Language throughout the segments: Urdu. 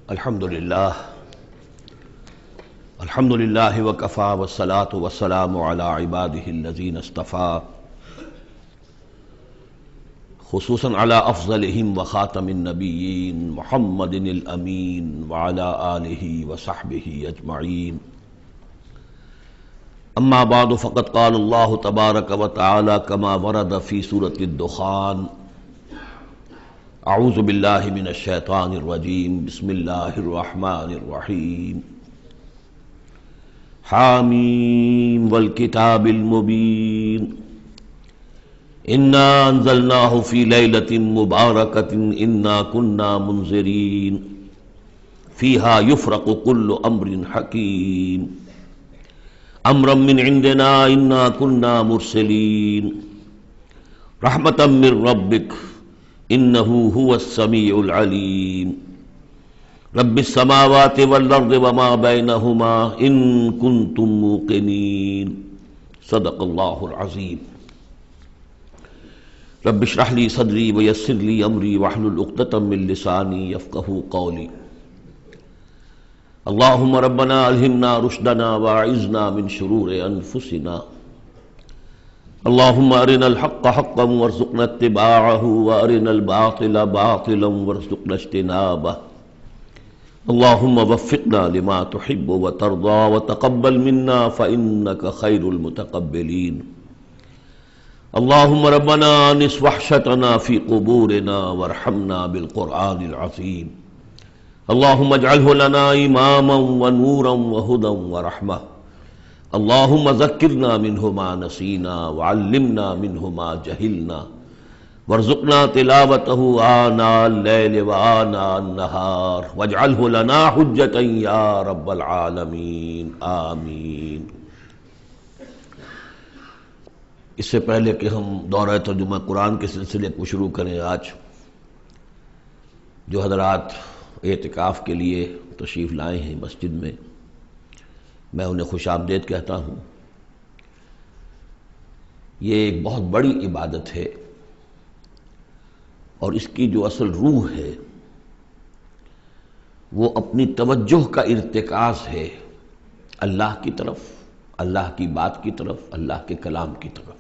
الحمدللہ وکفی والصلاة والسلام علی عبادہ الذین اصطفی خصوصاً علی افضلہم وخاتم النبیین محمد الامین وعلی آلہ وصحبہ اجمعین اما بعد فقد قال اللہ تبارک وتعالی کما ورد فی سورۃ الدخان اعوذ باللہ من الشیطان الرجیم بسم اللہ الرحمن الرحیم حامیم والکتاب المبین انا انزلناہ فی لیلۃ مبارکۃ انا کنا منذرین فیہا یفرق کل امر حکیم امرا من عندنا انا کنا مرسلین رحمتا من ربک انہ هو السمیع العلیم رب السماوات والارض وما بینہما ان کنتم موقنین صدق اللہ العظیم رب اشرح لی صدری ویسر لی امری واحلل عقدۃ من لسانی یفقہوا قولی اللہم ربنا الہمنا رشدنا واعذنا من شرور انفسنا اللہم ارنا الحق حقا وارزقنا اتباعہ وارنا الباطل باطلا وارزقنا اجتنابہ اللہم وفقنا لما تحب وترضى وتقبل منا فإنك خیر المتقبلین اللہم ربنا انس وحشتنا فی قبورنا وارحمنا بالقرآن العظیم اللہم اجعلہ لنا اماما ونورا وہدا ورحمہ اللہم ذکرنا منہ ما نسینا وعلمنا منہ ما جہلنا وارزقنا تلاوتہ آناء اللیل وآناء النہار واجعلہ لنا حجتا یا رب العالمین آمین۔ اس سے پہلے کہ ہم دورہ ترجمہ قرآن کے سلسلے کو شروع کریں، آج جو حضرات اعتکاف کے لیے تشریف لائے ہیں مسجد میں انہیں خوش آمدید کہتا ہوں۔ یہ ایک بہت بڑی عبادت ہے اور اس کی جو اصل روح ہے وہ اپنی توجہ کا ارتکاز ہے اللہ کی طرف، اللہ کی بات کی طرف، اللہ کے کلام کی طرف۔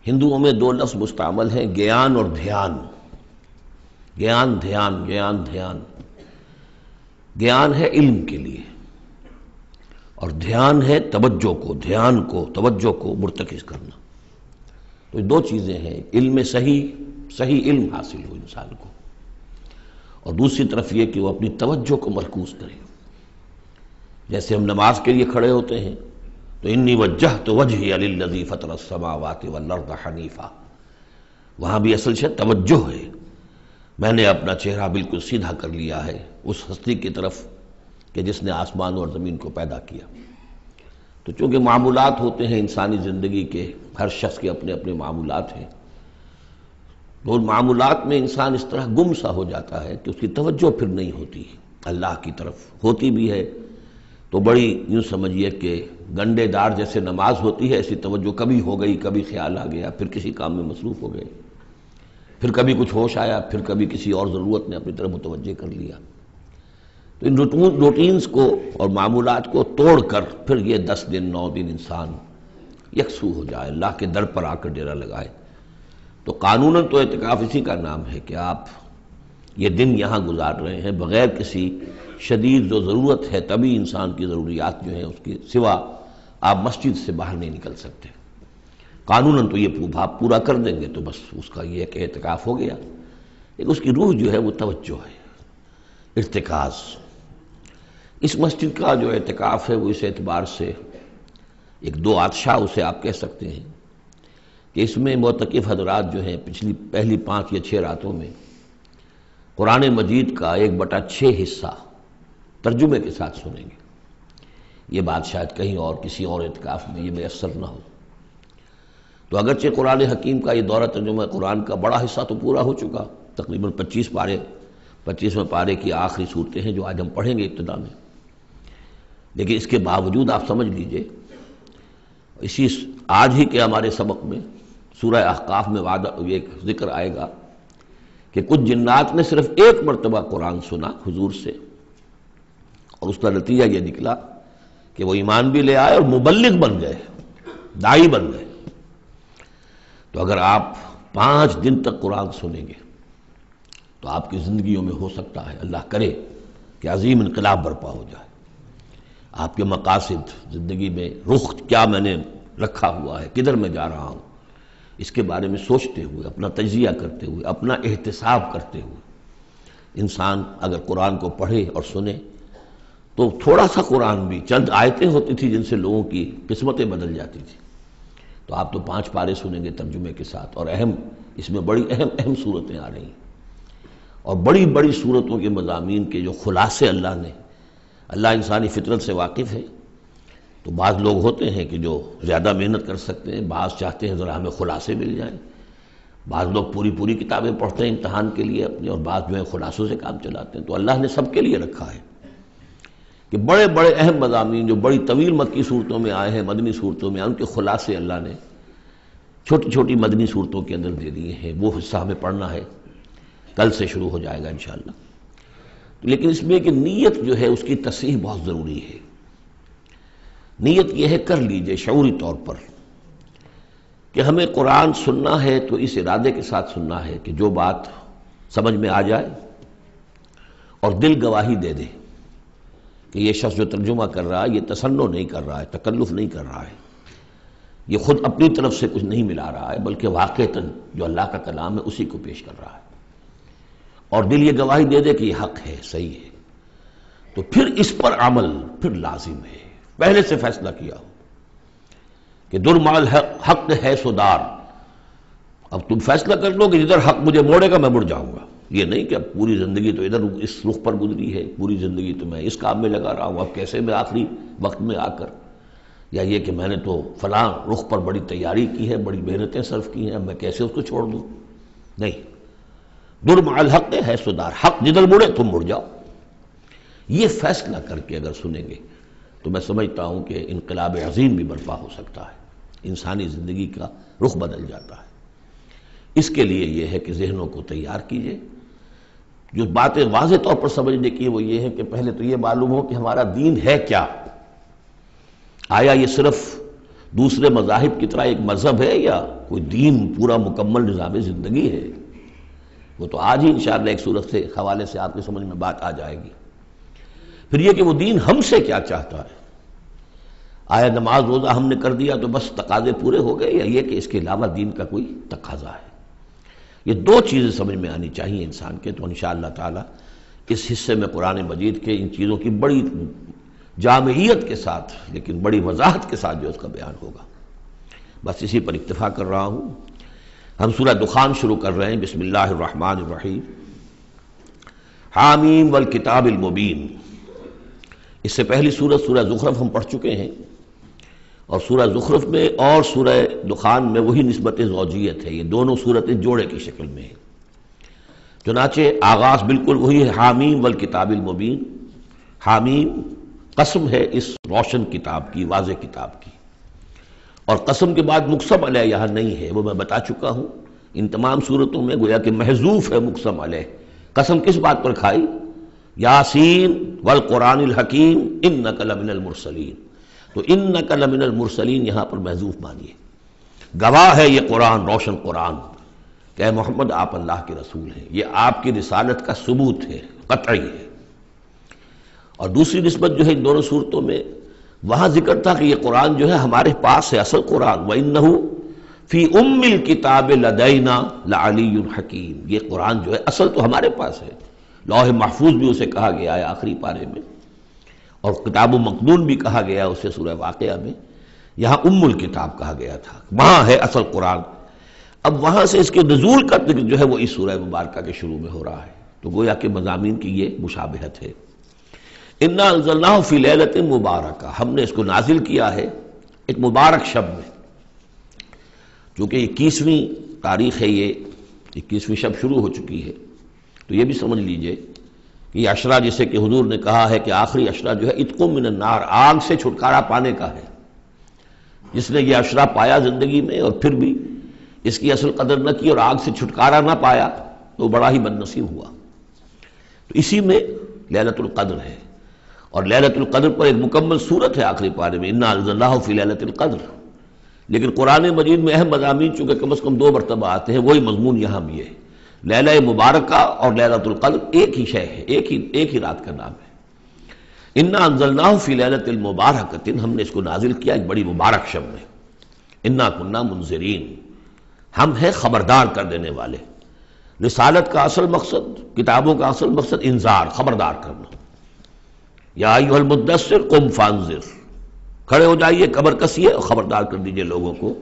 ہندوؤں میں دو لفظ مستعمل ہیں، گیان اور دھیان۔ گیان دھیان، گیان دھیان۔ گیان ہے علم کے لیے اور دھیان ہے توجہ کو، دھیان کو، توجہ کو مرتکز کرنا۔ تو دو چیزیں ہیں، علم صحیح علم حاصل ہو انسان کو، اور دوسری طرف یہ کہ وہ اپنی توجہ کو مرکوز کرے۔ جیسے ہم نماز کے لیے کھڑے ہوتے ہیں تو انی وجہت وجہی للذی فطر السماوات والارض حنیفا، وہاں بھی اصل شے توجہ ہے، میں نے اپنا چہرہ بالکل سیدھا کر لیا ہے اس ہستی کی طرف کہ جس نے آسمان اور زمین کو پیدا کیا۔ تو چونکہ معمولات ہوتے ہیں انسانی زندگی کے، ہر شخص کے اپنے اپنے معمولات ہیں، تو ان معمولات میں انسان اس طرح گم سا ہو جاتا ہے کہ اس کی توجہ پھر نہیں ہوتی اللہ کی طرف، ہوتی بھی ہے تو بڑی یوں سمجھیے کہ گنڈے دار جیسے نماز ہوتی ہے، ایسی توجہ کبھی ہو گئی، کبھی خیال آ گیا، پھر کسی کام میں مصروف ہو گئے، پھر کبھی کچھ ہوش آیا، پھر کبھی کسی اور ضرورت نے اپنی طرف متوجہ کر لیا۔ تو ان روٹینز کو اور معمولات کو توڑ کر پھر یہ 10 دن 9 دن انسان یکسو ہو جائے، اللہ کے در پر آ کر ڈیرا لگائے۔ تو قانوناً تو اعتکاف اسی کا نام ہے کہ آپ یہ دن یہاں گزار رہے ہیں بغیر کسی شدید جو ضرورت ہے، طبی انسان کی ضروریات جو ہیں اس کے سوا آپ مسجد سے باہر نہیں نکل سکتے۔ قانوناً تو یہ آپ پورا کر دیں گے تو بس اس کا یہ کہ اعتکاف ہو گیا، لیکن اس کی روح جو ہے وہ توجہ ہے، ارتکاز۔ اس مسجد کا جو اعتکاف ہے وہ اس اعتبار سے ایک دو آتشاہ اسے آپ کہہ سکتے ہیں کہ اس میں معتکف حضرات جو ہیں پہلی 5 یا 6 راتوں میں قرآن مجید کا 1/6 حصہ ترجمے کے ساتھ سنیں گے۔ یہ بات شاید کہیں اور کسی اور اعتکاف میں یہ میسر نہ ہو۔ تو اگرچہ قرآن حکیم کا یہ دورہ ترجمہ قرآن کا بڑا حصہ تو پورا ہو چکا، تقریباً 25ویں پارے کی آخری صورتیں ہیں جو آج ہم پڑھیں گے ابتدا میں، لیکن اس کے باوجود آپ سمجھ لیجئے اسی آج ہی کے ہمارے سبق میں سورہ احقاف میں ایک ذکر آئے گا کہ کچھ جنات نے صرف ایک مرتبہ قرآن سنا حضور سے، اور اس کا نتیجہ یہ نکلا کہ وہ ایمان بھی لے آئے اور مبلغ بن گئے، داعی بن گئے۔ تو اگر آپ 5 دن تک قرآن سنیں گے تو آپ کی زندگیوں میں ہو سکتا ہے، اللہ کرے، کہ عظیم انقلاب برپا ہو جائے۔ آپ کے مقاصد، زندگی میں رخ کیا میں نے رکھا ہوا ہے، کدھر میں جا رہا ہوں، اس کے بارے میں سوچتے ہوئے، اپنا تجزیہ کرتے ہوئے، اپنا احتساب کرتے ہوئے انسان اگر قرآن کو پڑھے اور سنے تو تھوڑا سا قرآن بھی، چند آیتیں ہوتی تھی جن سے لوگوں کی قسمتیں بدل جاتی تھی، تو آپ تو 5 پارے سنیں گے ترجمے کے ساتھ، اور اس میں بڑی اہم صورتیں آ رہی ہیں، اور بڑی بڑی صورتوں کے مضامین کے جو خلاصے اللہ انسانی فطرت سے واقف ہے۔ تو بعض لوگ ہوتے ہیں کہ جو زیادہ محنت کر سکتے ہیں، بعض چاہتے ہیں ذرا ہمیں خلاصے مل جائیں، بعض لوگ پوری کتابیں پڑھتے ہیں امتحان کے لیے اپنے، اور بعض جو ہے خلاصوں سے کام چلاتے ہیں۔ تو اللہ نے سب کے لیے رکھا ہے کہ بڑے بڑے اہم مضامین جو بڑی طویل مکی صورتوں میں آئے ہیں، مدنی صورتوں میں، ان کے خلاصے اللہ نے چھوٹی چھوٹی مدنی صورتوں کے اندر دے دیے ہیں۔ وہ حصہ ہمیں پڑھنا ہے، کل سے شروع ہو جائے گا انشاءاللہ۔ لیکن اس میں کہ نیت جو ہے اس کی تصحیح بہت ضروری ہے۔ نیت یہ ہے، کر لیجئے شعوری طور پر کہ ہمیں قرآن سننا ہے تو اس ارادے کے ساتھ سننا ہے کہ جو بات سمجھ میں آ جائے اور دل گواہی دے دے کہ یہ شخص جو ترجمہ کر رہا ہے یہ تصنع نہیں کر رہا ہے، تکلف نہیں کر رہا ہے، یہ خود اپنی طرف سے کچھ نہیں ملا رہا ہے، بلکہ واقعتاً جو اللہ کا کلام ہے اسی کو پیش کر رہا ہے، اور دل یہ گواہی دے دے کہ یہ حق ہے، صحیح ہے، تو پھر اس پر عمل پھر لازم ہے، پہلے سے فیصلہ کیا ہو کہ در مال حق ہے سودار۔ اب تم فیصلہ کر لو کہ جدھر حق مجھے موڑے گا میں مڑ جاؤں گا، یہ نہیں کہ اب پوری زندگی تو ادھر اس رخ پر گزری ہے، پوری زندگی تو میں اس کام میں لگا رہا ہوں، اب کیسے میں آخری وقت میں آ کر، یا یہ کہ میں نے تو فلاں رخ پر بڑی تیاری کی ہے، بڑی محنتیں صرف کی ہیں، اب میں کیسے اس کو چھوڑ دوں۔ نہیں، در مع الحق ہے سودار، حق جدھر مڑے تم مڑ جاؤ۔ یہ فیصلہ کر کے اگر سنیں گے تو میں سمجھتا ہوں کہ انقلاب عظیم بھی برپا ہو سکتا ہے، انسانی زندگی کا رخ بدل جاتا ہے۔ اس کے لیے یہ ہے کہ ذہنوں کو تیار کیجئے۔ جو باتیں واضح طور پر سمجھنے کی وہ یہ ہے کہ پہلے تو یہ معلوم ہو کہ ہمارا دین ہے کیا، آیا یہ صرف دوسرے مذاہب کی طرح ایک مذہب ہے یا کوئی دین پورا مکمل نظام زندگی ہے۔ وہ تو آج ہی انشاءاللہ ایک صورت سے حوالے سے آپ کی سمجھ میں بات آ جائے گی۔ پھر یہ کہ وہ دین ہم سے کیا چاہتا ہے، آیا نماز روزہ ہم نے کر دیا تو بس تقاضے پورے ہو گئے، یا یہ کہ اس کے علاوہ دین کا کوئی تقاضا ہے۔ یہ 2 چیزیں سمجھ میں آنی چاہیے انسان کے، تو انشاءاللہ تعالی اس حصے میں قرآن مجید کے ان چیزوں کی بڑی جامعیت کے ساتھ لیکن بڑی وضاحت کے ساتھ جو اس کا بیان ہوگا۔ بس اسی پر اکتفا کر رہا ہوں۔ ہم سورہ دخان شروع کر رہے ہیں۔ بسم اللہ الرحمن الرحیم۔ حامیم والکتاب المبین۔ اس سے پہلی سورہ زخرف ہم پڑھ چکے ہیں، اور سورہ زخرف میں اور سورہ دخان میں وہی نسبت زوجیت ہے، یہ دونوں صورتیں جوڑے کی شکل میں ہیں، چنانچہ آغاز بالکل وہی ہے، حامیم والکتاب المبین۔ حامیم قسم ہے اس روشن کتاب کی، واضح کتاب کی، اور قسم کے بعد مقسم علیہ یہاں نہیں ہے، وہ میں بتا چکا ہوں۔ ان تمام صورتوں میں گویا کہ محذوف ہے مقسم علیہ۔ قسم کس بات پر کھائی؟ یاسین والقرآن الحکیم انک لمن المرسلین، تو انک لمن المرسلین یہاں پر محذوف مانیے، گواہ ہے یہ قرآن، روشن قرآن، کہ اے محمد آپ اللہ کے رسول ہیں، یہ آپ کی رسالت کا ثبوت ہے، قطعی ہے۔ اور دوسری نسبت جو ہے ان دونوں صورتوں میں، وہاں ذکر تھا کہ یہ قرآن جو ہے ہمارے پاس ہے، اصل قرآن، وَإِنَّهُ فِي أُمِّ الْكِتَابِ لَدَيْنَا لَعَلِيٌّ حَكِيمٌ، یہ قرآن جو ہے اصل تو ہمارے پاس ہے، لوح محفوظ بھی اسے کہا گیا ہے آخری پارے میں، اور کتاب و مقدون بھی کہا گیا اسے سورہ واقعہ میں، یہاں ام الکتاب کہا گیا تھا، وہاں ہے اصل قرآن۔ اب وہاں سے اس کے نزول کا ذکر جو ہے وہ اس سورہ مبارکہ کے شروع میں ہو رہا ہے، تو گویا کہ مضامین کی یہ مشابہت ہے۔ انا انزلناہ فی لیلۃ مبارکہ، ہم نے اس کو نازل کیا ہے ایک مبارک شب میں، چونکہ 21ویں تاریخ ہے، یہ 21ویں شب شروع ہو چکی ہے، تو یہ بھی سمجھ لیجئے کہ یہ عشرہ جسے کہ حضور نے کہا ہے کہ آخری عشرہ جو ہے عتق من النار، آگ سے چھٹکارا پانے کا ہے۔ جس نے یہ عشرہ پایا زندگی میں اور پھر بھی اس کی اصل قدر نہ کی اور آگ سے چھٹکارا نہ پایا، تو بڑا ہی بد نصیب ہوا۔ تو اسی میں لیلۃ القدر ہے، اور لیلۃ القدر پر ایک مکمل صورت ہے آخری پارے میں، انا انزلناہ فی لیلۃ القدر۔ لیکن قرآن مجید میں اہم مضامین چونکہ کم از کم 2 مرتبہ آتے ہیں، وہی مضمون یہاں بھی ہے۔ لیلہ مبارکہ اور لیلۃ القدر ایک ہی شے ہے، ایک ہی رات کا نام ہے۔ انا انزلناہ فی لیلۃ المبارکۃ، ہم نے اس کو نازل کیا ایک بڑی مبارک شب میں۔ انا کنا منذرین، ہم ہیں خبردار کر دینے والے۔ رسالت کا اصل مقصد، کتابوں کا اصل مقصد انذار، خبردار کرنا۔ یا ایھا المدثر قم فانذر، کھڑے ہو جائیے، کمر کسیے اور خبردار کر دیجئے لوگوں کو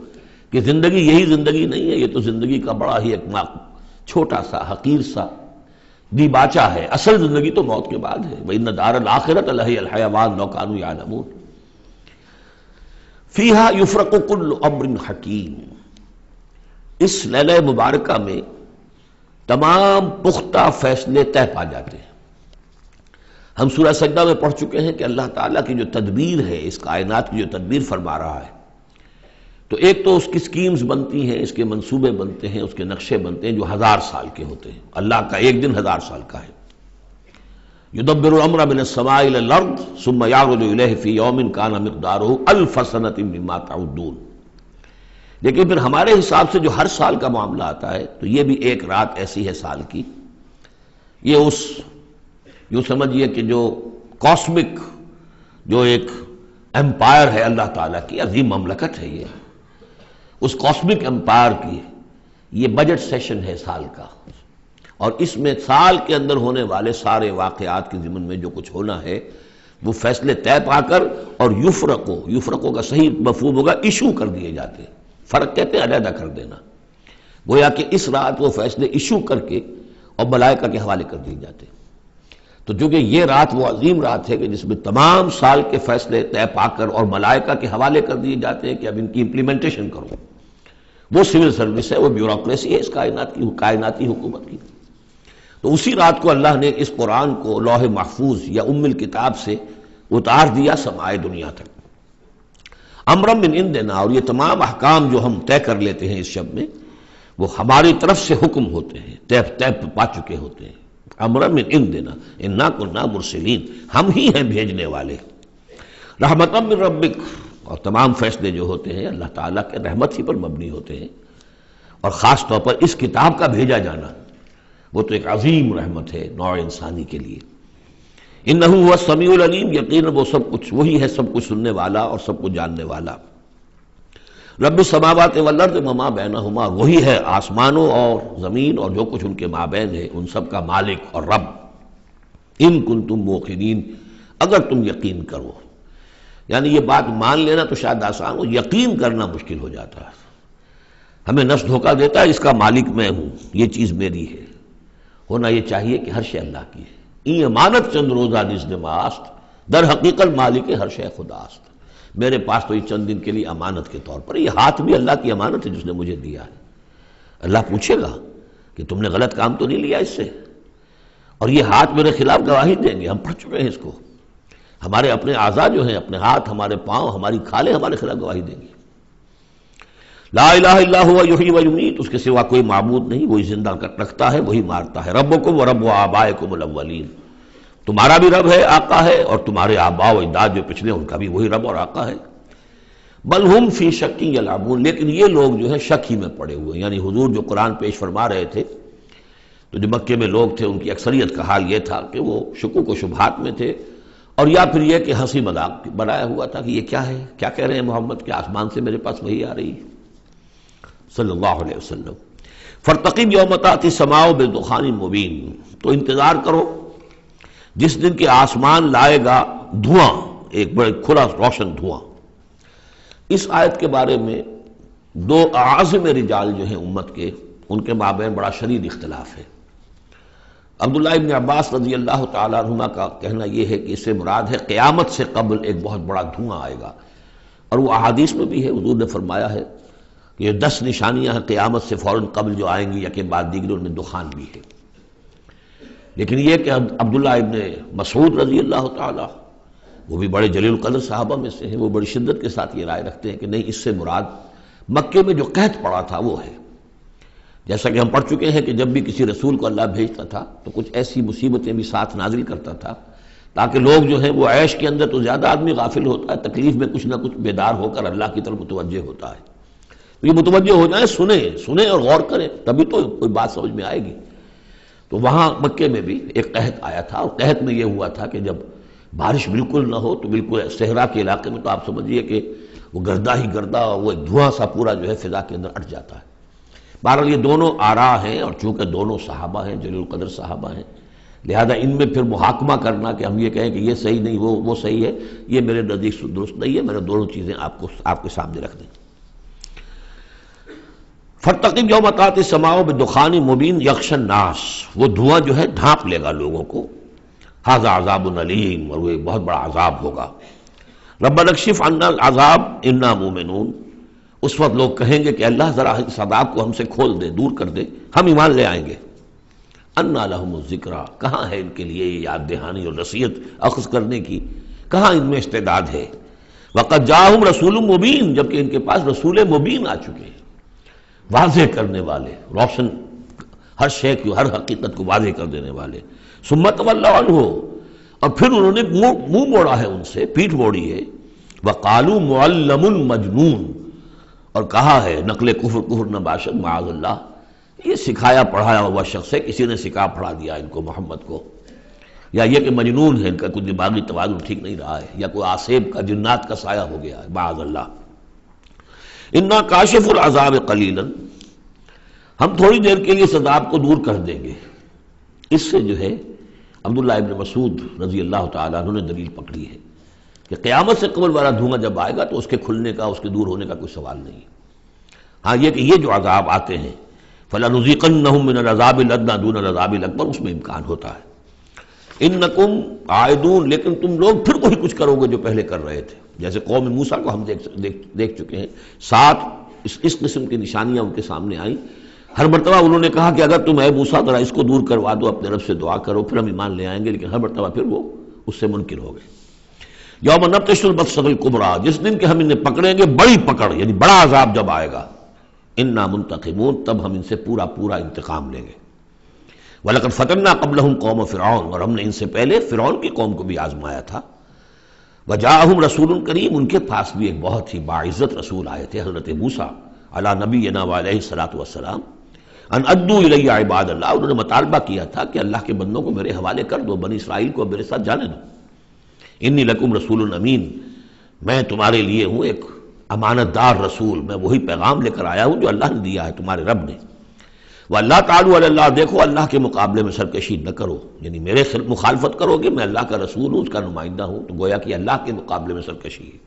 کہ زندگی یہی زندگی نہیں ہے، یہ تو زندگی کا بڑا ہی ایک چھوٹا سا حقیر سا دیباچہ ہے، اصل زندگی تو موت کے بعد ہے۔ وَإِنَّ دَارَ الْآخِرَةَ لَهِيَ الْحَيَوَانُ لَوْ كَانُوا يَعْلَمُونَ فِيهَا يُفْرَقُ كُلُّ أَمْرٍ حَكِيمٍ، اس لیلہ مبارکہ میں تمام پختہ فیصلے طے پا جاتے ہیں۔ ہم سورہ سجدہ میں پڑھ چکے ہیں کہ اللہ تعالیٰ کی جو تدبیر ہے، اس کائنات کی جو تدبیر فرما رہا ہے، تو ایک تو اس کی سکیمز بنتی ہیں، اس کے منصوبے بنتے ہیں، اس کے نقشے بنتے ہیں جو 1000 سال کے ہوتے ہیں۔ اللہ کا ایک دن 1000 سال کا ہے۔ یدبر الامر من السماء الى الارض ثم يعرج الیہ فی یوم کان مقدارہ 1000 سنۃ مما تعدون۔ لیکن پھر ہمارے حساب سے جو ہر سال کا معاملہ آتا ہے، تو یہ بھی ایک رات ایسی ہے سال کی، یہ اس یوں سمجھیے کہ جو کاسمک جو ایک امپائر ہے اللہ تعالیٰ کی عظیم مملکت ہے، یہ اس کاسمک امپائر کی یہ بجٹ سیشن ہے سال کا، اور اس میں سال کے اندر ہونے والے سارے واقعات کے ضمن میں جو کچھ ہونا ہے وہ فیصلے طے پا کر، اور یفرقوں کا صحیح مفہوم ہوگا ایشو کر دیے جاتے ہیں۔ فرق کہتے ہیں علیحدہ کر دینا، گویا کہ اس رات وہ فیصلے ایشو کر کے اور ملائکہ کے حوالے کر دیے جاتے ہیں۔ تو چونکہ یہ رات وہ عظیم رات ہے کہ جس میں تمام سال کے فیصلے طے پا کر اور ملائکہ کے حوالے کر دیے جاتے ہیں کہ اب ان کی امپلیمنٹیشن کرو، وہ سول سروس ہے، وہ بیوروکریسی ہے اس کائناتی حکومت کی۔ تو اسی رات کو اللہ نے اس قرآن کو لوح محفوظ یا ام الکتاب سے اتار دیا سمائے دنیا تک۔ امرم من عندنا، اور یہ تمام احکام جو ہم طے کر لیتے ہیں اس شب میں، وہ ہماری طرف سے حکم ہوتے ہیں، طے پا چکے ہوتے ہیں۔ امرا من عندنا انا کنا مرسلین، ہم ہی ہیں بھیجنے والے۔ رحمتا من ربک، اور تمام فیصلے جو ہوتے ہیں اللہ تعالیٰ کے رحمت ہی پر مبنی ہوتے ہیں، اور خاص طور پر اس کتاب کا بھیجا جانا وہ تو ایک عظیم رحمت ہے نوع انسانی کے لیے۔ انہ هو السمیع العلیم، یقیناً وہ سب کچھ وہی ہے، سب کچھ سننے والا اور سب کچھ جاننے والا۔ رب السماوات والارض وما بینہما، وہی ہے آسمانوں اور زمین اور جو کچھ ان کے مابین ہے، ان سب کا مالک اور رب۔ ان کنتم موقنین، اگر تم یقین کرو، یعنی یہ بات مان لینا تو شاید آسان ہو، یقین کرنا مشکل ہو جاتا ہے۔ ہمیں نفس دھوکہ دیتا ہے اس کا مالک میں ہوں، یہ چیز میری ہے۔ ہونا یہ چاہیے کہ ہر شے اللہ کی ہے۔ این امانت چند روزہ نزد ماست، در حقیقت مالک ہر شے خداست۔ میرے پاس تو یہ چند دن کے لیے امانت کے طور پر، یہ ہاتھ بھی اللہ کی امانت ہے جس نے مجھے دیا ہے۔ اللہ پوچھے گا کہ تم نے غلط کام تو نہیں لیا اس سے، اور یہ ہاتھ میرے خلاف گواہی دیں گے، ہم پڑھ چکے ہیں اس کو۔ ہمارے اپنے اعضاء جو ہیں، اپنے ہاتھ، ہمارے پاؤں، ہماری کھالیں ہمارے خلاف گواہی دیں گی۔ لا الہ الا هو یحیی و یمیت، اس کے سوا کوئی معبود نہیں، وہی زندہ رکھتا ہے، وہی مارتا ہے۔ ربکم و رب آبائکم الاولین، تمہارا بھی رب ہے، آقا ہے، اور تمہارے آباء و اجداد جو پچھلے ان کا بھی وہی رب اور آقا ہے۔ بل ہم فی شک یلعبون، لیکن یہ لوگ جو ہے شک ہی میں پڑے ہوئے ہیں۔ یعنی حضور جو قرآن پیش فرما رہے تھے تو جو مکے میں لوگ تھے ان کی اکثریت کا حال یہ تھا کہ وہ شکوک و شبہات میں تھے، اور یا پھر یہ کہ ہنسی مذاق بنایا ہوا تھا کہ یہ کیا ہے، کیا کہہ رہے ہیں محمد، کہ آسمان سے میرے پاس وہی آ رہی ہے صلی اللہ علیہ وسلم۔ فارتقب یوم تأتی السماء بدخان مبین، تو انتظار کرو جس دن کہ آسمان لائے گا دھواں، ایک بڑے کھلا روشن دھواں۔ اس آیت کے بارے میں دو اعظم رجال جو ہیں امت کے، ان کے مابین بڑا شدید اختلاف ہے۔ عبداللہ ابن عباس رضی اللہ تعالیٰ عنہما کا کہنا یہ ہے کہ اس سے مراد ہے قیامت سے قبل ایک بہت بڑا دھواں آئے گا، اور وہ احادیث میں بھی ہے، حضور نے فرمایا ہے کہ یہ 10 نشانیاں ہیں قیامت سے فوراً قبل جو آئیں گی، یا کہ بعد دیگر ان میں دخان بھی ہے۔ لیکن یہ کہ عبداللہ ابن مسعود رضی اللہ تعالیٰ، وہ بھی بڑے جلیل القدر صحابہ میں سے ہیں، وہ بڑی شدت کے ساتھ یہ رائے رکھتے ہیں کہ نہیں، اس سے مراد مکے میں جو قحط پڑا تھا وہ ہے۔ جیسا کہ ہم پڑھ چکے ہیں کہ جب بھی کسی رسول کو اللہ بھیجتا تھا تو کچھ ایسی مصیبتیں بھی ساتھ نازل کرتا تھا تاکہ لوگ جو ہیں وہ عیش کے اندر تو زیادہ آدمی غافل ہوتا ہے، تکلیف میں کچھ نہ کچھ بیدار ہو کر اللہ کی طرف متوجہ ہوتا ہے، تو یہ متوجہ ہو جائیں، سنیں اور غور کریں، تبھی تو کوئی بات سمجھ میں آئے گی۔ تو وہاں مکے میں بھی ایک قحط آیا تھا، اور قحط میں یہ ہوا تھا کہ جب بارش بالکل نہ ہو تو بالکل صحرا کے علاقے میں تو آپ سمجھیے کہ وہ گردہ ہی گردہ، وہ ایک دھواں سا پورا جو ہے فضا کے اندر اٹھ جاتا ہے۔ بہرحال یہ دونوں آراء ہیں، اور چونکہ دونوں صحابہ ہیں، جلیل القدر صحابہ ہیں، لہذا ان میں پھر محاکمہ کرنا کہ ہم یہ کہیں کہ یہ صحیح نہیں وہ صحیح ہے، یہ میرے نزدیک درست نہیں ہے۔ میں نے دونوں چیزیں آپ کے سامنے رکھ دیں۔ فَارْتَقِبْ يَوْمَ تَأْتِي السَّمَاءُ بِدُخَانٍ مُبِينٍ يَغْشَى النَّاسَ، وہ دھواں جو ہے ڈھانپ لے گا لوگوں کو، ھذا عذاب علیم، اور وہ ایک بہت بڑا عذاب ہوگا۔ رَبَّنَا اكْشِفْ عَنَّا الْعَذَابَ إِنَّا مُؤْمِنُونَ، اس وقت لوگ کہیں گے کہ اللہ ذرا اس عذاب کو ہم سے کھول دے، دور کر دے، ہم ایمان لے آئیں گے۔ اَنَّىٰ لَهُمُ الذِّكْرَىٰ، کہاں ہے ان کے لیے یہ یاد دہانی اور نصیحت اخذ کرنے کی، کہاں ان میں استعداد ہے۔ وَقَدْ جَاءَهُمْ رَسُولٌ مُبِينٌ، جبکہ ان کے پاس رسول مبین آ چکے ہیں، واضح کرنے والے، روشن، ہر شے کی، ہر حقیقت کو واضح کر دینے والے۔ ثُمَّ تَوَلَّوْا عَنْهُ، اور پھر انہوں نے منہ موڑا ہے ان سے، پیٹھ موڑی ہے۔ وَقَالُوا مُعَلَّمٌ مَجْنُونٌ، اور کہا ہے نقل کفر نہ باشد معاذ اللہ، یہ سکھایا پڑھایا ہوا شخص ہے، کسی نے سکھا پڑھا دیا ان کو، محمد کو، یا یہ کہ مجنون ہے، ان کا کوئی دماغی توازن ٹھیک نہیں رہا ہے، یا کوئی آسیب کا، جنات کا سایہ ہو گیا ہے، معاذ اللہ۔ انا کاشف العذاب قلیلا، ہم تھوڑی دیر کے لیے اس عذاب کو دور کر دیں گے۔ اس سے جو ہے عبداللہ ابن مسعود رضی اللہ تعالیٰ عنہ نے دلیل پکڑی ہے کہ قیامت سے قبل والا دھواں جب آئے گا تو اس کے کھلنے کا، اس کے دور ہونے کا کوئی سوال نہیں۔ ہاں یہ کہ یہ جو عذاب آتے ہیں فَلَنُذِيقَنَّهُم مِّنَ الْعَذَابِ الْأَدْنَىٰ دُونَ الْعَذَابِ الْأَكْبَرِ، اس میں امکان ہوتا ہے۔ اِنَّكُمْ عَائِدُونَ، لیکن تم لوگ پھر وہی کچھ کرو گے جو پہلے کر رہے تھے، جیسے قوم موسیٰ کو ہم دیکھ چکے ہیں، 7 اس قسم کی نشانیاں ان کے سامنے آئیں۔ ہر مرتبہ انہوں نے کہا کہ اگر تم اے موسیٰ ذرا اس کو دور کروا دو، اپنے رب سے دعا کرو، پھر ہم ایمان لے آئیں گے، لیکن ہر مرتبہ پھر وہ اس سے منکر ہو گئے۔ یوم نبطش البطشۃ الکبریٰ، جس دن کہ ہم انہیں پکڑیں گے بڑی پکڑ، یعنی بڑا عذاب جب آئے گا، انا منتقمون، تب ہم ان سے پورا انتقام لیں گے۔ وَلَقَدْ فَتَنَّا قَبْلَهُمْ قَوْمَ فِرْعَوْنَ، اور ہم نے ان سے پہلے فرعون کی قوم کو بھی آزمایا تھا۔ وَجَاءَهُمْ رَسُولٌ کریم، ان کے پاس بھی ایک بہت ہی باعزت رسول آئے تھے، حضرت موسیٰ علی نبینا وعلیہ الصلاۃ والسلام، ان ادوا الی عباد اللہ، انہوں نے مطالبہ کیا تھا کہ اللہ کے بندوں کو میرے حوالے کر دو، بنی اسرائیل کو میرے ساتھ جانے دو۔ انی لکم رسول امین، میں تمہارے لیے ہوں ایک امانت دار رسول، میں وہی پیغام لے کر آیا ہوں جو اللہ نے دیا ہے، تمہارے رب نے۔ وَاللَّهُ تَعَالَوْا عَلَى اللَّهِ، دیکھو اللہ کے مقابلے میں سرکشی نہ کرو، یعنی میرے مخالفت کرو گے، میں اللہ کا رسول ہوں، اس کا نمائندہ ہوں، تو گویا کہ اللہ کے مقابلے میں سرکشی ہے۔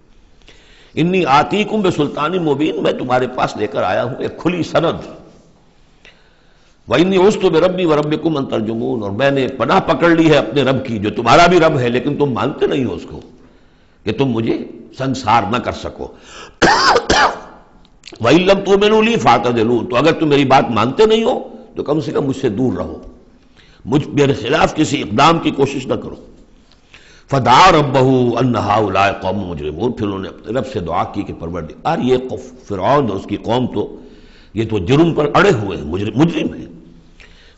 انی آتیکم بسلطان مبین، میں تمہارے پاس لے کر آیا ہوں ایک کھلی سند۔ وَإِنِّي عُذْتُ بِرَبِّي وَرَبِّكُمْ أَن تَرْجُمُونَ، اور میں نے پناہ پکڑ لی ہے اپنے رب کی جو تمہارا بھی رب ہے، لیکن تم مانتے نہیں ہو اس کو، کہ تم مجھے سنسار نہ کر سکو۔ وَإِن لَّمْ تُؤْمِنُوا لِي فَاعْتَزِلُونِ، تو اگر تم میری بات مانتے نہیں ہو تو کم سے کم مجھ سے دور رہو، میرے خلاف کسی اقدام کی کوشش نہ کرو۔ فَدَعَا رَبَّهُ أَنَّ هَٰؤُلَاءِ قَوْمٌ مُجْرِمُونَ، پھر انہوں نے اپنے رب سے دعا کی کہ پروردگار، یہ فرعون اور اس کی قوم تو یہ تو جرم پر اڑے ہوئے ہیں، مجرم ہیں۔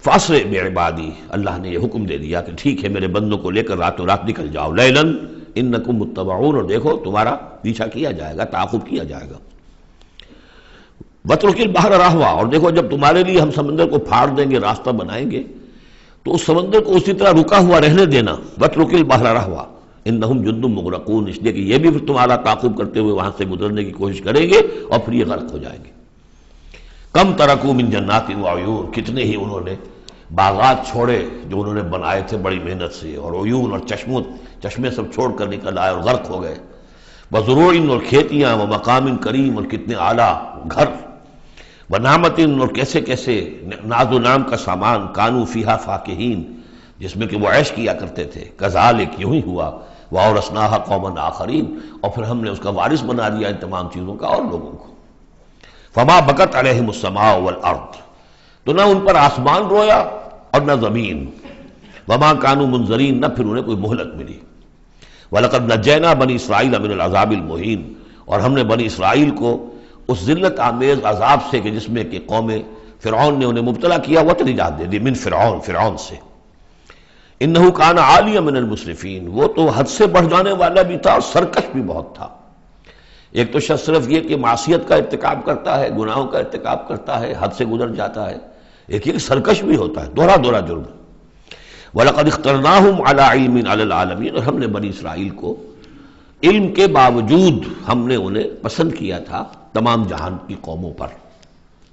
فَأَسْرِ بِعِبَادِي، اللہ نے یہ حکم دے دیا کہ ٹھیک ہے میرے بندوں کو لے کر راتوں رات نکل جاؤ، لیلاً انکم متبعون، اور دیکھو تمہارا پیچھا کیا جائے گا، تعاقب کیا جائے گا۔ وَاتْرُكِ الْبَحْرَ رَهْوًا، اور دیکھو جب تمہارے لیے ہم سمندر کو پھاڑ دیں گے، راستہ بنائیں گے، تو اس سمندر کو اسی طرح رکا ہوا رہنے دینا۔ وَاتْرُكِ الْبَحْرَ رَهْوًا إِنَّهُمْ جُندٌ مُغْرَقُونَ، اس لیے کہ یہ بھی پھر تمہارا تعاقب کرتے ہوئے وہاں سے گزرنے کی کوشش کریں گے اور پھر یہ غرق ہو جائیں گے۔ کم ترکوا من جنات وعیون، کتنے ہی انہوں نے باغات چھوڑے جو انہوں نے بنائے تھے بڑی محنت سے، اور عیون اور چشمے سب چھوڑ کر نکل آئے اور غرق ہو گئے۔ وزروع، اور کھیتیاں، ومقام کریم، اور کتنے اعلیٰ گھر، ونعمت، اور کیسے کیسے ناز و نام کا سامان، کانوا فیہا فاکہین، جس میں کہ وہ عیش کیا کرتے تھے۔ کذالک، یوں ہی ہوا، وَأَوْرَثْنَاهَا قَوْمًا آخَرِينَ، اور پھر ہم نے اس کا وارث بنا دیا ان تمام چیزوں کا اور لوگوں کو۔ فما بکت علیہم السماء والارض، تو نہ ان پر آسمان رویا اور نہ زمین، وما کانوا منظرین، نہ پھر انہیں کوئی مہلت ملی۔ وَلَقَدْ نَجَّيْنَا بَنِي إِسْرَائِيلَ مِنَ الْعَذَابِ الْمُهِينِ، اور ہم نے بنی اسرائیل کو اس ذلت آمیز عذاب سے کہ جس میں کہ قوم فرعون نے انہیں مبتلا کیا، وہ نجات دے دی من فرعون سے۔ انہ کان عالیا من المسرفین، وہ تو حد سے بڑھ جانے والا بھی تھا اور سرکش بھی بہت تھا۔ ایک تو شخص صرف یہ کہ معصیت کا ارتکاب کرتا ہے، گناہوں کا ارتکاب کرتا ہے، حد سے گزر جاتا ہے، ایک یہ کہ سرکش بھی ہوتا ہے، دوہرا دوہرا جرم۔ وَلَقَدْ اخْتَرْنَاهُمْ عَلَىٰ عِلْمٍ عَلَى الْعَالَمِينَ، اور ہم نے بنی اسرائیل کو علم کے باوجود ہم نے انہیں پسند کیا تھا تمام جہان کی قوموں پر،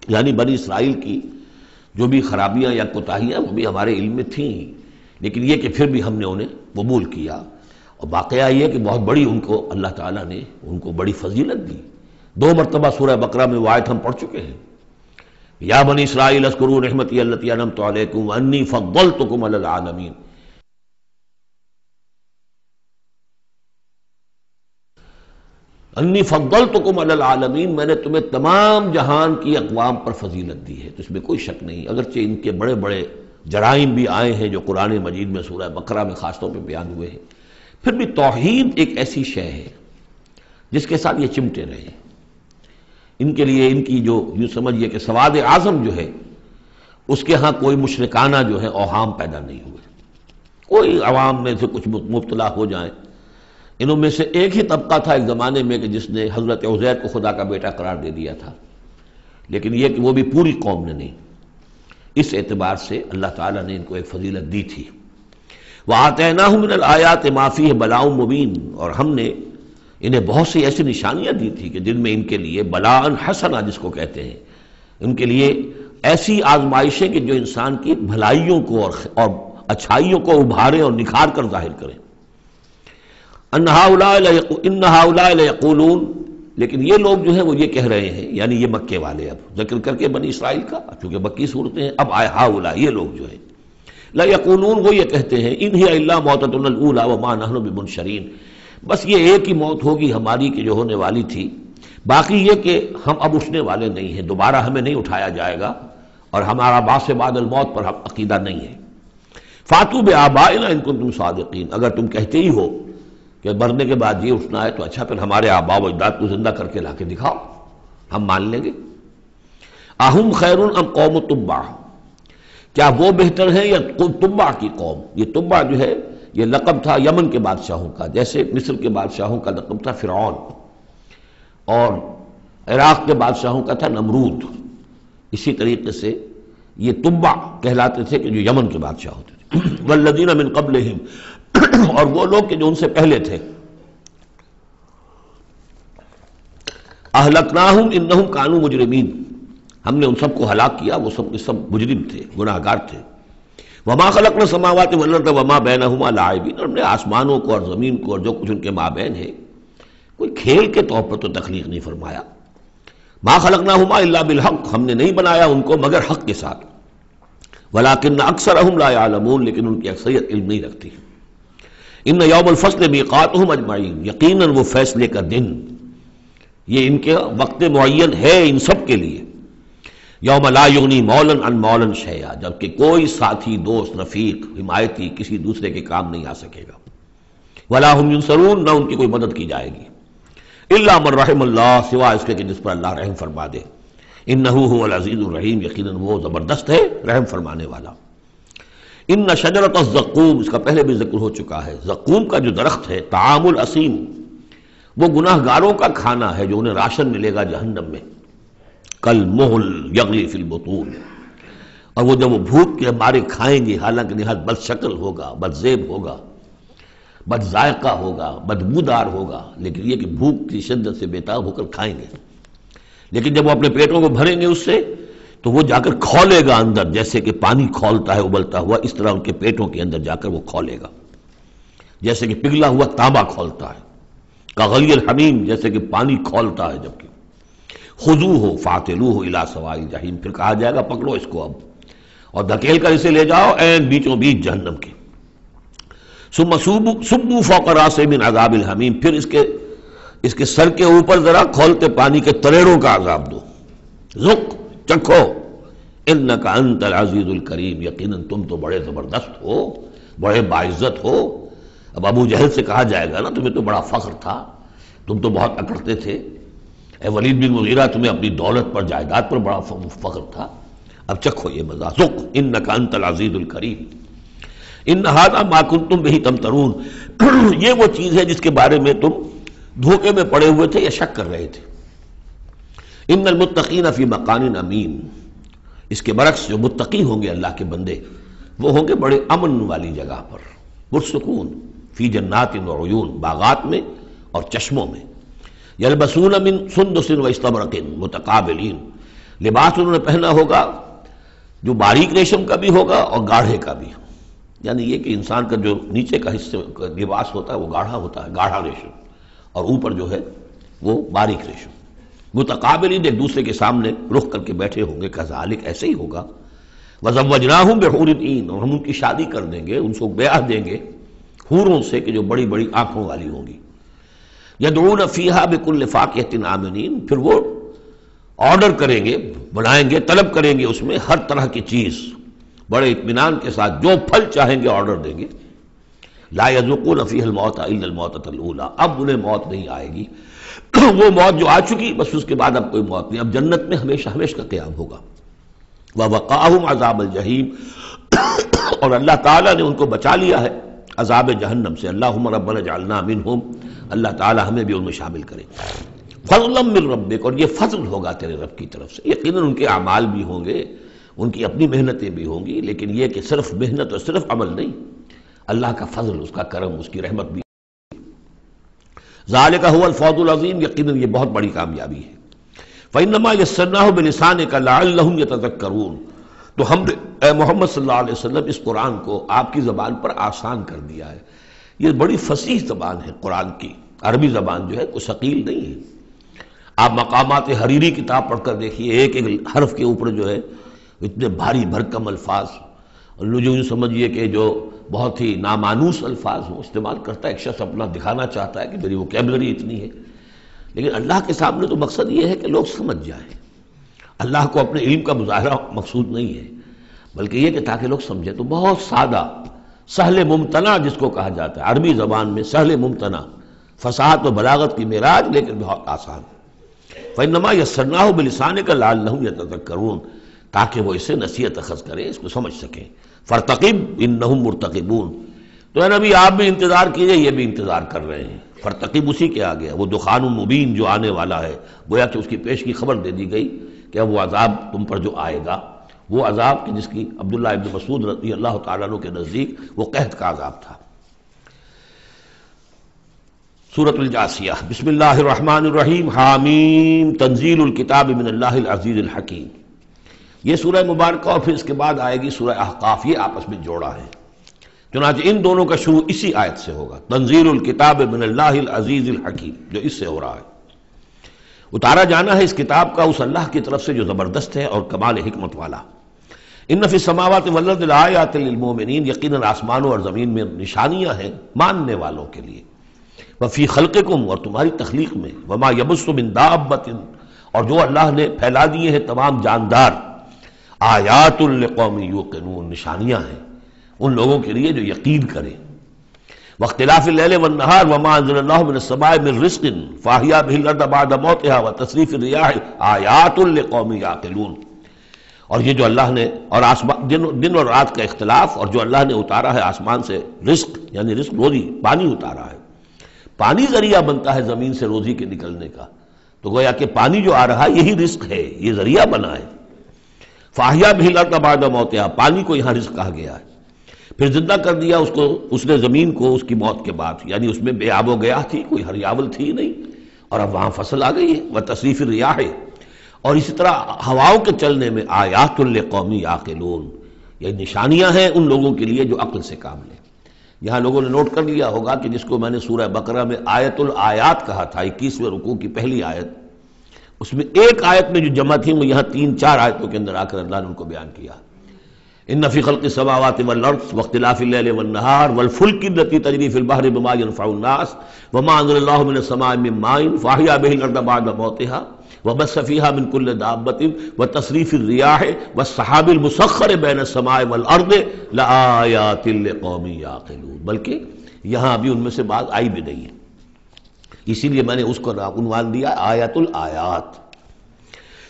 یعنی بنی اسرائیل کی جو بھی خرابیاں یا کوتاہیاں وہ بھی ہمارے علم میں تھیں، لیکن یہ کہ پھر بھی ہم نے انہیں قبول کیا۔ اور واقعہ یہ کہ بہت بڑی ان کو اللہ تعالیٰ نے ان کو بڑی فضیلت دی۔ 2 مرتبہ سورہ بقرہ میں وہ آیت ہم پڑھ چکے ہیں، یا بنی اسرائیل اذکروا نعمتی التی انعمت علیکم وانی فضلتکم علی العالمین۔ انی فضلتکم علی العالمین، میں نے تمہیں تمام جہان کی اقوام پر فضیلت دی ہے، تو اس میں کوئی شک نہیں، اگرچہ ان کے بڑے بڑے جرائم بھی آئے ہیں جو قرآن مجید میں سورہ بقرہ میں خاص طور پہ بیان ہوئے ہیں، پھر بھی توحید ایک ایسی شے ہے جس کے ساتھ یہ چمٹے رہے۔ ان کے لیے ان کی جو یوں سمجھیے کہ سواد اعظم جو ہے اس کے ہاں کوئی مشرکانہ جو ہے اوہام پیدا نہیں ہوئے، کوئی عوام میں سے کچھ مبتلا ہو جائیں۔ انہوں میں سے ایک ہی طبقہ تھا ایک زمانے میں کہ جس نے حضرت عزیر کو خدا کا بیٹا قرار دے دیا تھا، لیکن یہ کہ وہ بھی پوری قوم نے نہیں۔ اس اعتبار سے اللہ تعالیٰ نے ان کو ایک فضیلت دی تھی۔ وَآتَيْنَاهُم مِّنَ الْآيَاتِ مَا فِيهِ بَلَاءٌ مُّبِينٌ، اور ہم نے انہیں بہت سی ایسی نشانیاں دی تھی کہ جن میں ان کے لیے بلاء حسنہ جس کو کہتے ہیں، ان کے لیے ایسی آزمائشیں کہ جو انسان کی بھلائیوں کو اور اچھائیوں کو ابھاریں اور نکھار کر ظاہر کریں۔ ان ہؤلاء لیقولون، لیکن یہ لوگ جو ہیں وہ یہ کہہ رہے ہیں، یعنی یہ مکے والے، اب ذکر کر کے بنی اسرائیل کا، چونکہ مکی صورتیں ہیں، اب آئے ہؤلاء، یہ لوگ جو ہیں لیقولون، وہ یہ کہتے ہیں ان ہی الا موتتنا الاولی وما نحن بمنشرین، بس یہ ایک ہی موت ہوگی ہماری کہ جو ہونے والی تھی، باقی یہ کہ ہم اب اٹھنے والے نہیں ہیں، دوبارہ ہمیں نہیں اٹھایا جائے گا، اور ہمارا بعث بعد الموت پر عقیدہ نہیں ہے۔ فاتوا بآبائنا ان کنتم صادقین، اگر تم کہتے ہی ہو کہ مرنے کے بعد یہ اٹھنا ہے تو اچھا پھر ہمارے آباء و اجداد کو زندہ کر کے لا کے دکھاؤ، ہم مان لیں گے۔ اہم خیر ام قوم تبع، کیا وہ بہتر ہیں یا تبع کی قوم؟ یہ تبع جو ہے یہ لقب تھا یمن کے بادشاہوں کا، جیسے مصر کے بادشاہوں کا لقب تھا فرعون، اور عراق کے بادشاہوں کا تھا نمرود، اسی طریقے سے یہ تبع کہلاتے تھے کہ جو یمن کے بادشاہ ہوتے تھے۔ والذین من قبلہم، اور وہ لوگ کہ جو ان سے پہلے تھے، اہلکناہم انہم کانوا مجرمین، ہم نے ان سب کو ہلاک کیا، وہ سب کے سب مجرم تھے، گناہ گار تھے۔ وما خلقنا السماوات والارض وما بینہما لاعبین، اور ہم نے آسمانوں کو اور زمین کو اور جو کچھ ان کے مابین ہے کوئی کھیل کے طور پر تو تخلیق نہیں فرمایا۔ ما خلقناہما الا بالحق، ہم نے نہیں بنایا ان کو مگر حق کے ساتھ۔ ولکن اکثرہم لا یعلمون، لیکن ان کی اکثریت علم نہیں رکھتی۔ ان یوم الفصل میقاتہم اجمعین، یقیناً وہ فیصلے کا دن یہ ان کے وقت معین ہے ان سب کے لیے۔ یوم لا یغنی مولا عن مولا شیئا، جبکہ کوئی ساتھی، دوست، رفیق، حمایتی کسی دوسرے کے کام نہیں آ سکے گا۔ ولا هم ینصرون، نہ ان کی کوئی مدد کی جائے گی۔ الا من رحم اللہ، سوائے اس کے کہ جس پر اللہ رحم فرما دے۔ انہ هو العزیز الرحیم، یقیناً وہ زبردست ہے رحم فرمانے والا۔ ان شجرۃ الزقوم، اس کا پہلے بھی ذکر ہو چکا ہے، زقوم کا جو درخت ہے، طعام الاسیم، وہ گناہ گاروں کا کھانا ہے جو انہیں راشن ملے گا جہنم میں، کالمہل یغلی فی البطون، اور وہ جب وہ بھوک کے مارے کھائیں گے، حالانکہ نہایت بد شکل ہوگا، بد زیب ہوگا، بد ذائقہ ہوگا، بدبودار ہوگا، لیکن یہ کہ بھوک کی شدت سے بےتاب ہو کر کھائیں گے، لیکن جب وہ اپنے پیٹوں کو بھریں گے اس سے تو وہ جا کر کھولے گا اندر، جیسے کہ پانی کھولتا ہے ابلتا ہوا، اس طرح ان کے پیٹوں کے اندر جا کر وہ کھولے گا، جیسے کہ پگھلا ہوا تانبا کھولتا ہے، کغلی الحمیم، جیسے کہ پانی کھولتا ہے جبکہ۔ خذوہ فاعتلوہ الی سواء الجحیم، پھر کہا جائے گا پکڑو اس کو اب اور دھکیل کر اسے لے جاؤ عین بیچوں بیچ جہنم کے۔ ثم صبوا فوق راسہ من عذاب الحمیم، پھر اس کے سر کے اوپر ذرا کھولتے پانی کے تریڑوں کا عذاب دو، ذق، چکھو، انک انت العزیز الکریم، یقیناً تم تو بڑے زبردست ہو، بڑے باعزت ہو۔ اب ابو جہل سے کہا جائے گا نا تمہیں تو بڑا فخر تھا، تم تو بہت اکڑتے تھے، اے ولید بن مغیرہ تمہیں اپنی دولت پر، جائیداد پر بڑا فخر تھا، اب چکھو یہ مزہ، ذق انک انت العزیز الکریم ان ھذا ما کنتم بہ تمترون، یہ وہ چیز ہے جس کے بارے میں تم دھوکے میں پڑے ہوئے تھے یا شک کر رہے تھے۔ ان المتقین فی مقام امین، اس کے برعکس جو متقی ہوں گے اللہ کے بندے وہ ہوں گے بڑے امن والی جگہ پر، پرسکون، فی جنات وعیون، باغات میں اور چشموں میں، یلبسون من سندس و استبرق متقابلین، لباس انہوں نے پہنا ہوگا جو باریک ریشم کا بھی ہوگا اور گاڑھے کا بھی، یعنی یہ کہ انسان کا جو نیچے کا حصہ کا لباس ہوتا ہے وہ گاڑھا ہوتا ہے، گاڑھا ریشم، اور اوپر جو ہے وہ باریک ریشم، متقابلین، ایک دوسرے کے سامنے رخ کر کے بیٹھے ہوں گے، کذالک ایسے ہی ہوگا، وزوجناہم بحور عین، اور ہم ان کی شادی کر دیں گے، ان کو بیاہ دیں گے حوروں سے کہ جو بڑی بڑی آنکھوں والی ہوں گی، یدعون فیہا بکل فاکہۃ آمنین، پھر وہ آرڈر کریں گے، بنائیں گے، طلب کریں گے اس میں ہر طرح کی چیز، بڑے اطمینان کے ساتھ جو پھل چاہیں گے آرڈر دیں گے، لا یذوقون فیہا الموت الا الموتۃ الاولی، اب انہیں موت نہیں آئے گی، وہ موت جو آ چکی بس اس کے بعد اب کوئی موت نہیں، اب جنت میں ہمیشہ ہمیشہ کا قیام ہوگا۔ وَوَقَاهُمْ عَذَابَ الْجَحِيمِ، اور اللہ تعالیٰ نے ان کو بچا لیا ہے عذاب جہنم سے، اللہم ربنا اجعلنا منہم، اللہ تعالیٰ ہمیں بھی ان میں شامل کرے۔ فضلا من ربک، اور یہ فضل ہوگا تیرے رب کی طرف سے، یقیناً ان کے اعمال بھی ہوں گے، ان کی اپنی محنتیں بھی ہوں گی، لیکن یہ کہ صرف محنت اور صرف عمل نہیں، اللہ کا فضل، اس کا کرم، اس کی رحمت بھی۔ ذالک هو الفوز العظیم، یقیناً یہ بہت بڑی کامیابی ہے۔ فإنما يسرناه بلسانك لعلهم يتذكرون، تو ہم نے اے محمد صلی اللہ علیہ وسلم اس قرآن کو آپ کی زبان پر آسان کر دیا ہے۔ یہ بڑی فصیح زبان ہے قرآن کی، عربی زبان جو ہے کوئی ثقیل نہیں ہے۔ آپ مقامات حریری کتاب پڑھ کر دیکھیے، ایک ایک حرف کے اوپر جو ہے اتنے بھاری بھرکم الفاظ، اور جو سمجھیے کہ جو بہت ہی نامانوس الفاظ ہوں استعمال کرتا ہے، ایک شخص اپنا دکھانا چاہتا ہے کہ میری ووکیبلری اتنی ہے، لیکن اللہ کے سامنے تو مقصد یہ ہے کہ لوگ سمجھ جائیں۔ اللہ کو اپنے علم کا مظاہرہ مقصود نہیں ہے، بلکہ یہ کہ تاکہ لوگ سمجھیں، تو بہت سادہ، سہل ممتنع جس کو کہا جاتا ہے عربی زبان میں، سہل ممتنع، فصاحت و بلاغت کی معراج، لیکن بہت آسان۔ فإنما یسرناہ بلسانک لعلہم یتذکرون، تاکہ وہ اسے نصیحت اخذ کریں، اس کو سمجھ سکیں۔ فرتقب انہم مرتقبون، تو اے نبی آپ بھی انتظار کیجئے، یہ بھی انتظار کر رہے ہیں۔ فرتقب اسی کے آگے وہ دخان مبین جو آنے والا ہے، گویا کہ اس کی پیش کی خبر دے دی گئی کہ اب وہ عذاب تم پر جو آئے گا، وہ عذاب کہ جس کی عبداللہ ابن مسعود رضی اللہ تعالیٰ عنہ کے نزدیک وہ قحط کا عذاب تھا۔ سورۃ الجاثیہ، بسم اللہ الرحمن الرحیم، حامیم، تنزیل الکتاب من اللہ العزیز الحکیم۔ یہ سورہ مبارکہ اور پھر اس کے بعد آئے گی سورہ احقاف، یہ آپس میں جوڑا ہے، چنانچہ ان دونوں کا شروع اسی آیت سے ہوگا، تنزیل الکتاب من اللہ العزیز الحکیم، جو اس سے ہو رہا ہے۔ اتارا جانا ہے اس کتاب کا اس اللہ کی طرف سے جو زبردست ہے اور کمال حکمت والا۔ ان فی السماوات والارض لآیات للمؤمنین، یقیناً آسمانوں اور زمین میں نشانیاں ہیں ماننے والوں کے لیے۔ وفی خلقکم، اور تمہاری تخلیق میں، وما یبث من دابۃ، اور جو اللہ نے پھیلا دیے ہیں تمام جاندار، آیات لقوم یوقنون، نشانیاں ہیں ان لوگوں کے لیے جو یقین کریں۔ واختلاف اللیل والنہار وما انزل اللہ من السماء من رزق فاحیا به الارض بعد موتها وتصریف الریاح آیات لقوم یعقلون، اور یہ جو اللہ نے، اور دن اور رات کا اختلاف، اور جو اللہ نے اتارا ہے آسمان سے رزق، یعنی رزق روزی، پانی اتارا ہے، پانی ذریعہ بنتا ہے زمین سے روزی کے نکلنے کا، تو گویا کہ پانی جو آ رہا ہے یہی رزق ہے، یہ ذریعہ بنا ہے۔ فاحیا به الارض بعد موتها، پانی کو یہاں رزق کہا گیا ہے، پھر زندہ کر دیا اس کو، اس نے زمین کو اس کی موت کے بعد، یعنی اس میں بے آب و گیا تھی، کوئی ہریاول تھی نہیں، اور اب وہاں فصل آ گئی ہے۔ وتصریف الریاح، اور اسی طرح ہواؤں کے چلنے میں آیات لقوم یعقلون، یہ نشانیاں ہیں ان لوگوں کے لیے جو عقل سے کام لیں۔ یہاں لوگوں نے نوٹ کر لیا ہوگا کہ جس کو میں نے سورہ بقرہ میں آیت الآیات کہا تھا، 21ویں رکوع کی پہلی آیت، اس میں ایک آیت میں جو جمع تھی وہ یہاں 3-4 آیتوں کے اندر آ کر اللہ نے ان کو بیان کیا۔ ان فی خلق السماوات والارض واختلاف اللیل والنہار والفلک التی تجری فی البحر بما ينفع الناس وما انزل اللہ من السماء من ماء فاحیا به الارض بعد موتها وبث فيها من كل دابة وتصريف الرياح والسحاب المسخر بين السماء والارض لآیات لقوم یعقلون، بلکہ یہاں ابھی ان میں سے بعض آئی بھی نہیں ہے، اسی لیے میں نے اس کو عنوان دیا آیت الآیات۔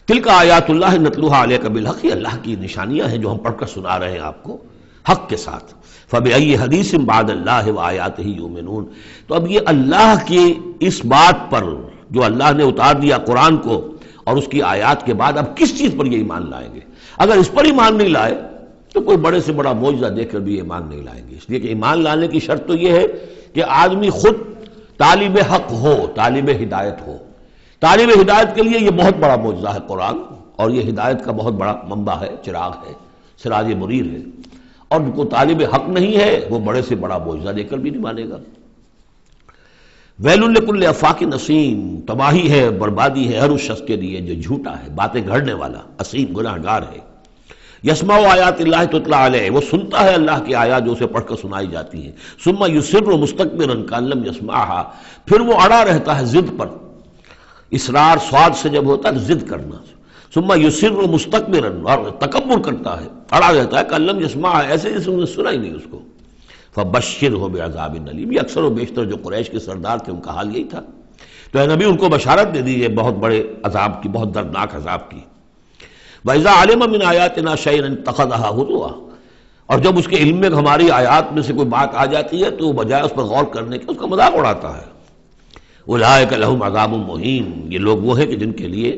تلک آیات اللہ نتلوہا علیک بالحق، یہ اللہ کی نشانیاں ہیں جو ہم پڑھ کر سنا رہے ہیں آپ کو حق کے ساتھ. فبأي حدیث بعد اللہ وآیاتہ یؤمنون. تو اب یہ اللہ کی اس بات پر جو اللہ نے اتار دیا قرآن کو اور اس کی آیات کے بعد اب کس چیز پر یہ ایمان لائیں گے؟ اگر اس پر ایمان نہیں لائے تو کوئی بڑے سے بڑا معجزہ دیکھ کر بھی ایمان نہیں لائیں گے. اس لیے کہ ایمان لانے کی شرط تو یہ ہے کہ آدمی خود طالب حق ہو، طالب ہدایت ہو. طالب ہدایت کے لیے یہ بہت بڑا معجزہ ہے قرآن، اور یہ ہدایت کا بہت بڑا منبع ہے، چراغ ہے، سراج منیر ہے. اور جو طالب حق نہیں ہے وہ بڑے سے بڑا معجزہ دے کر بھی نہیں مانے گا. ویل لکل افاک نسیم، تباہی ہے، بربادی ہے ہر اس شخص کے لیے جو جھوٹا ہے، باتیں گھڑنے والا، اسیم گناہ گار ہے. یسمع آیات اللہ تتلی علیہ، وہ سنتا ہے اللہ کی آیات جو اسے پڑھ کر سنائی جاتی ہیں. ثم یصر مستکبرا کأن لم یسمعها، پھر وہ اڑا رہتا ہے ضد پر. اصرار سواد سے جب ہوتا ہے ضد کرنا. ثم یصر مستکبرا، اور تکبر کرتا ہے، اڑا رہتا ہے کأن لم یسمعها، ایسے جیسے انہوں نے سنا ہی نہیں اس کو. فبشرہ بعذاب الیم، یہ اکثر و بیشتر جو قریش کے سردار تھے ان کا حال یہی تھا. تو اے نبی ان کو بشارت دے دیجیے بہت بڑے عذاب کی، بہت دردناک عذاب کی. وَإِذَا عَلِمَ مِنْ آيَاتِنَا شَيْئًا اتَّخَذَهَا هُزُوًا، اور جب اس کے علم میں ہماری آیات میں سے کوئی بات آ جاتی ہے تو بجائے اس پر غور کرنے کے اس کا مذاق اڑاتا ہے. أُولَٰئِكَ لَهُمْ عَذَابٌ مُّهِينٌ، یہ لوگ وہ ہیں کہ جن کے لیے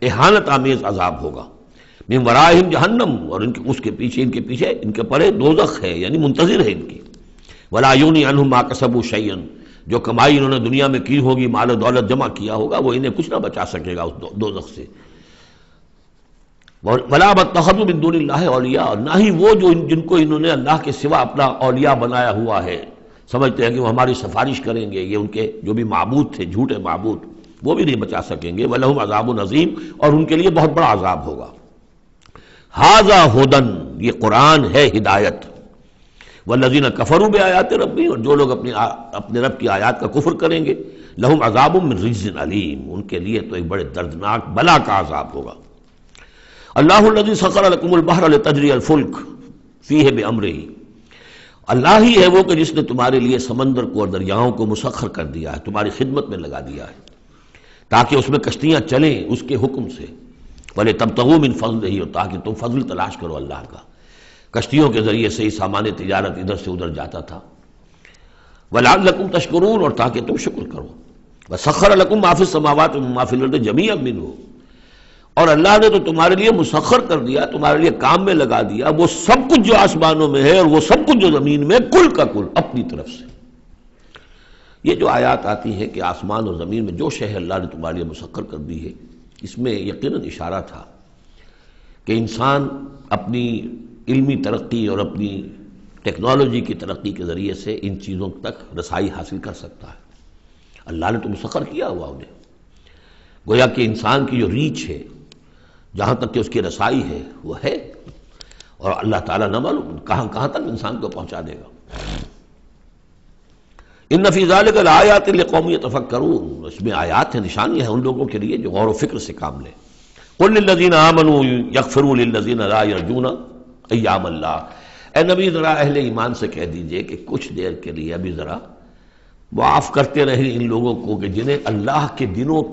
اہانت آمیز عذاب ہوگا. من ورائہم جہنم، اور اس کے پیچھے ان کے پرے دوزخ ہے، یعنی منتظر ہے ان کی. ولا یغنی عنہم ما کسبوا شیئا، جو کمائی انہوں نے دنیا میں کی ہوگی، مال و دولت جمع کیا ہوگا، وہ انہیں کچھ نہ بچا سکے گا اس دوزخ سے. ولا اتخذوا من دون اللہ اولیاء، اور نہ ہی وہ جن کو انہوں نے اللہ کے سوا اپنا اولیاء بنایا ہوا ہے، سمجھتے ہیں کہ وہ ہماری سفارش کریں گے. یہ ان کے جو بھی معبود تھے، جھوٹے معبود، وہ بھی نہیں بچا سکیں گے. ولہم عذاب عظیم، اور ان کے لیے بہت بڑا عذاب ہوگا. ھذا ھدی، یہ قرآن ہے ہدایت. والذین کفروا بآیات ربہم، اور جو لوگ اپنے رب کی آیات کا کفر کریں گے، لہم عذاب من رجز علیم، ان کے لیے تو ایک بڑے دردناک بلا کا عذاب ہوگا. اللہ الذی سخر لکم البحر لتجری الفلک فیہ بامرہ، اللہ ہی ہے وہ کہ جس نے تمہارے لیے سمندر کو اور دریاؤں کو مسخر کر دیا ہے، تمہاری خدمت میں لگا دیا ہے تاکہ اس میں کشتیاں چلیں اس کے حکم سے. وَلِتَبْتَغُوا مِن فَضْلِهِ، اور تاکہ تم فضل تلاش کرو اللہ کا. کشتیوں کے ذریعے سے ہی سامان تجارت ادھر سے ادھر جاتا تھا. وَلَعَلَّكُمْ تَشْكُرُونَ، اور تاکہ تم شکر کرو. وَسَخَّرَ لَكُم مَّا فِي السَّمَاوَاتِ وَمَّا فِي الْأَرْضِ جَمِيعًا مِّنْهُ، اور اللہ نے تو تمہارے لیے مسخر کر دیا، تمہارے لیے کام میں لگا دیا وہ سب کچھ جو آسمانوں میں ہے اور وہ سب کچھ جو زمین میں، کل کا کل اپنی طرف سے. یہ جو آیات آتی ہے کہ آسمان اور زمین میں جو شے اللہ نے تمہارے لیے مسخر کر دی ہے، اس میں یقیناً اشارہ تھا کہ انسان اپنی علمی ترقی اور اپنی ٹیکنالوجی کی ترقی کے ذریعے سے ان چیزوں تک رسائی حاصل کر سکتا ہے. اللہ نے تو مسخر کیا ہوا انہیں. گویا کہ انسان کی جو ریچ ہے، جہاں تک کہ اس کی رسائی ہے، وہ ہے، اور اللہ تعالیٰ نہ معلوم کہاں تک انسان کو پہنچا دے گا. ان فی ذلک لآیات لقوم یتفکرون، اس میں آیات ہیں، نشانی ہیں ان لوگوں کے لیے جو غور و فکر سے کام لیں. قل للذین آمنوا یغفروا للذین لا یرجون ایام اللہ، اے نبی ذرا اہل ایمان سے کہہ دیجئے کہ کچھ دیر کے لیے ابھی ذرا معاف کرتے رہیں ان لوگوں کو کہ جنہیں اللہ کے دنوں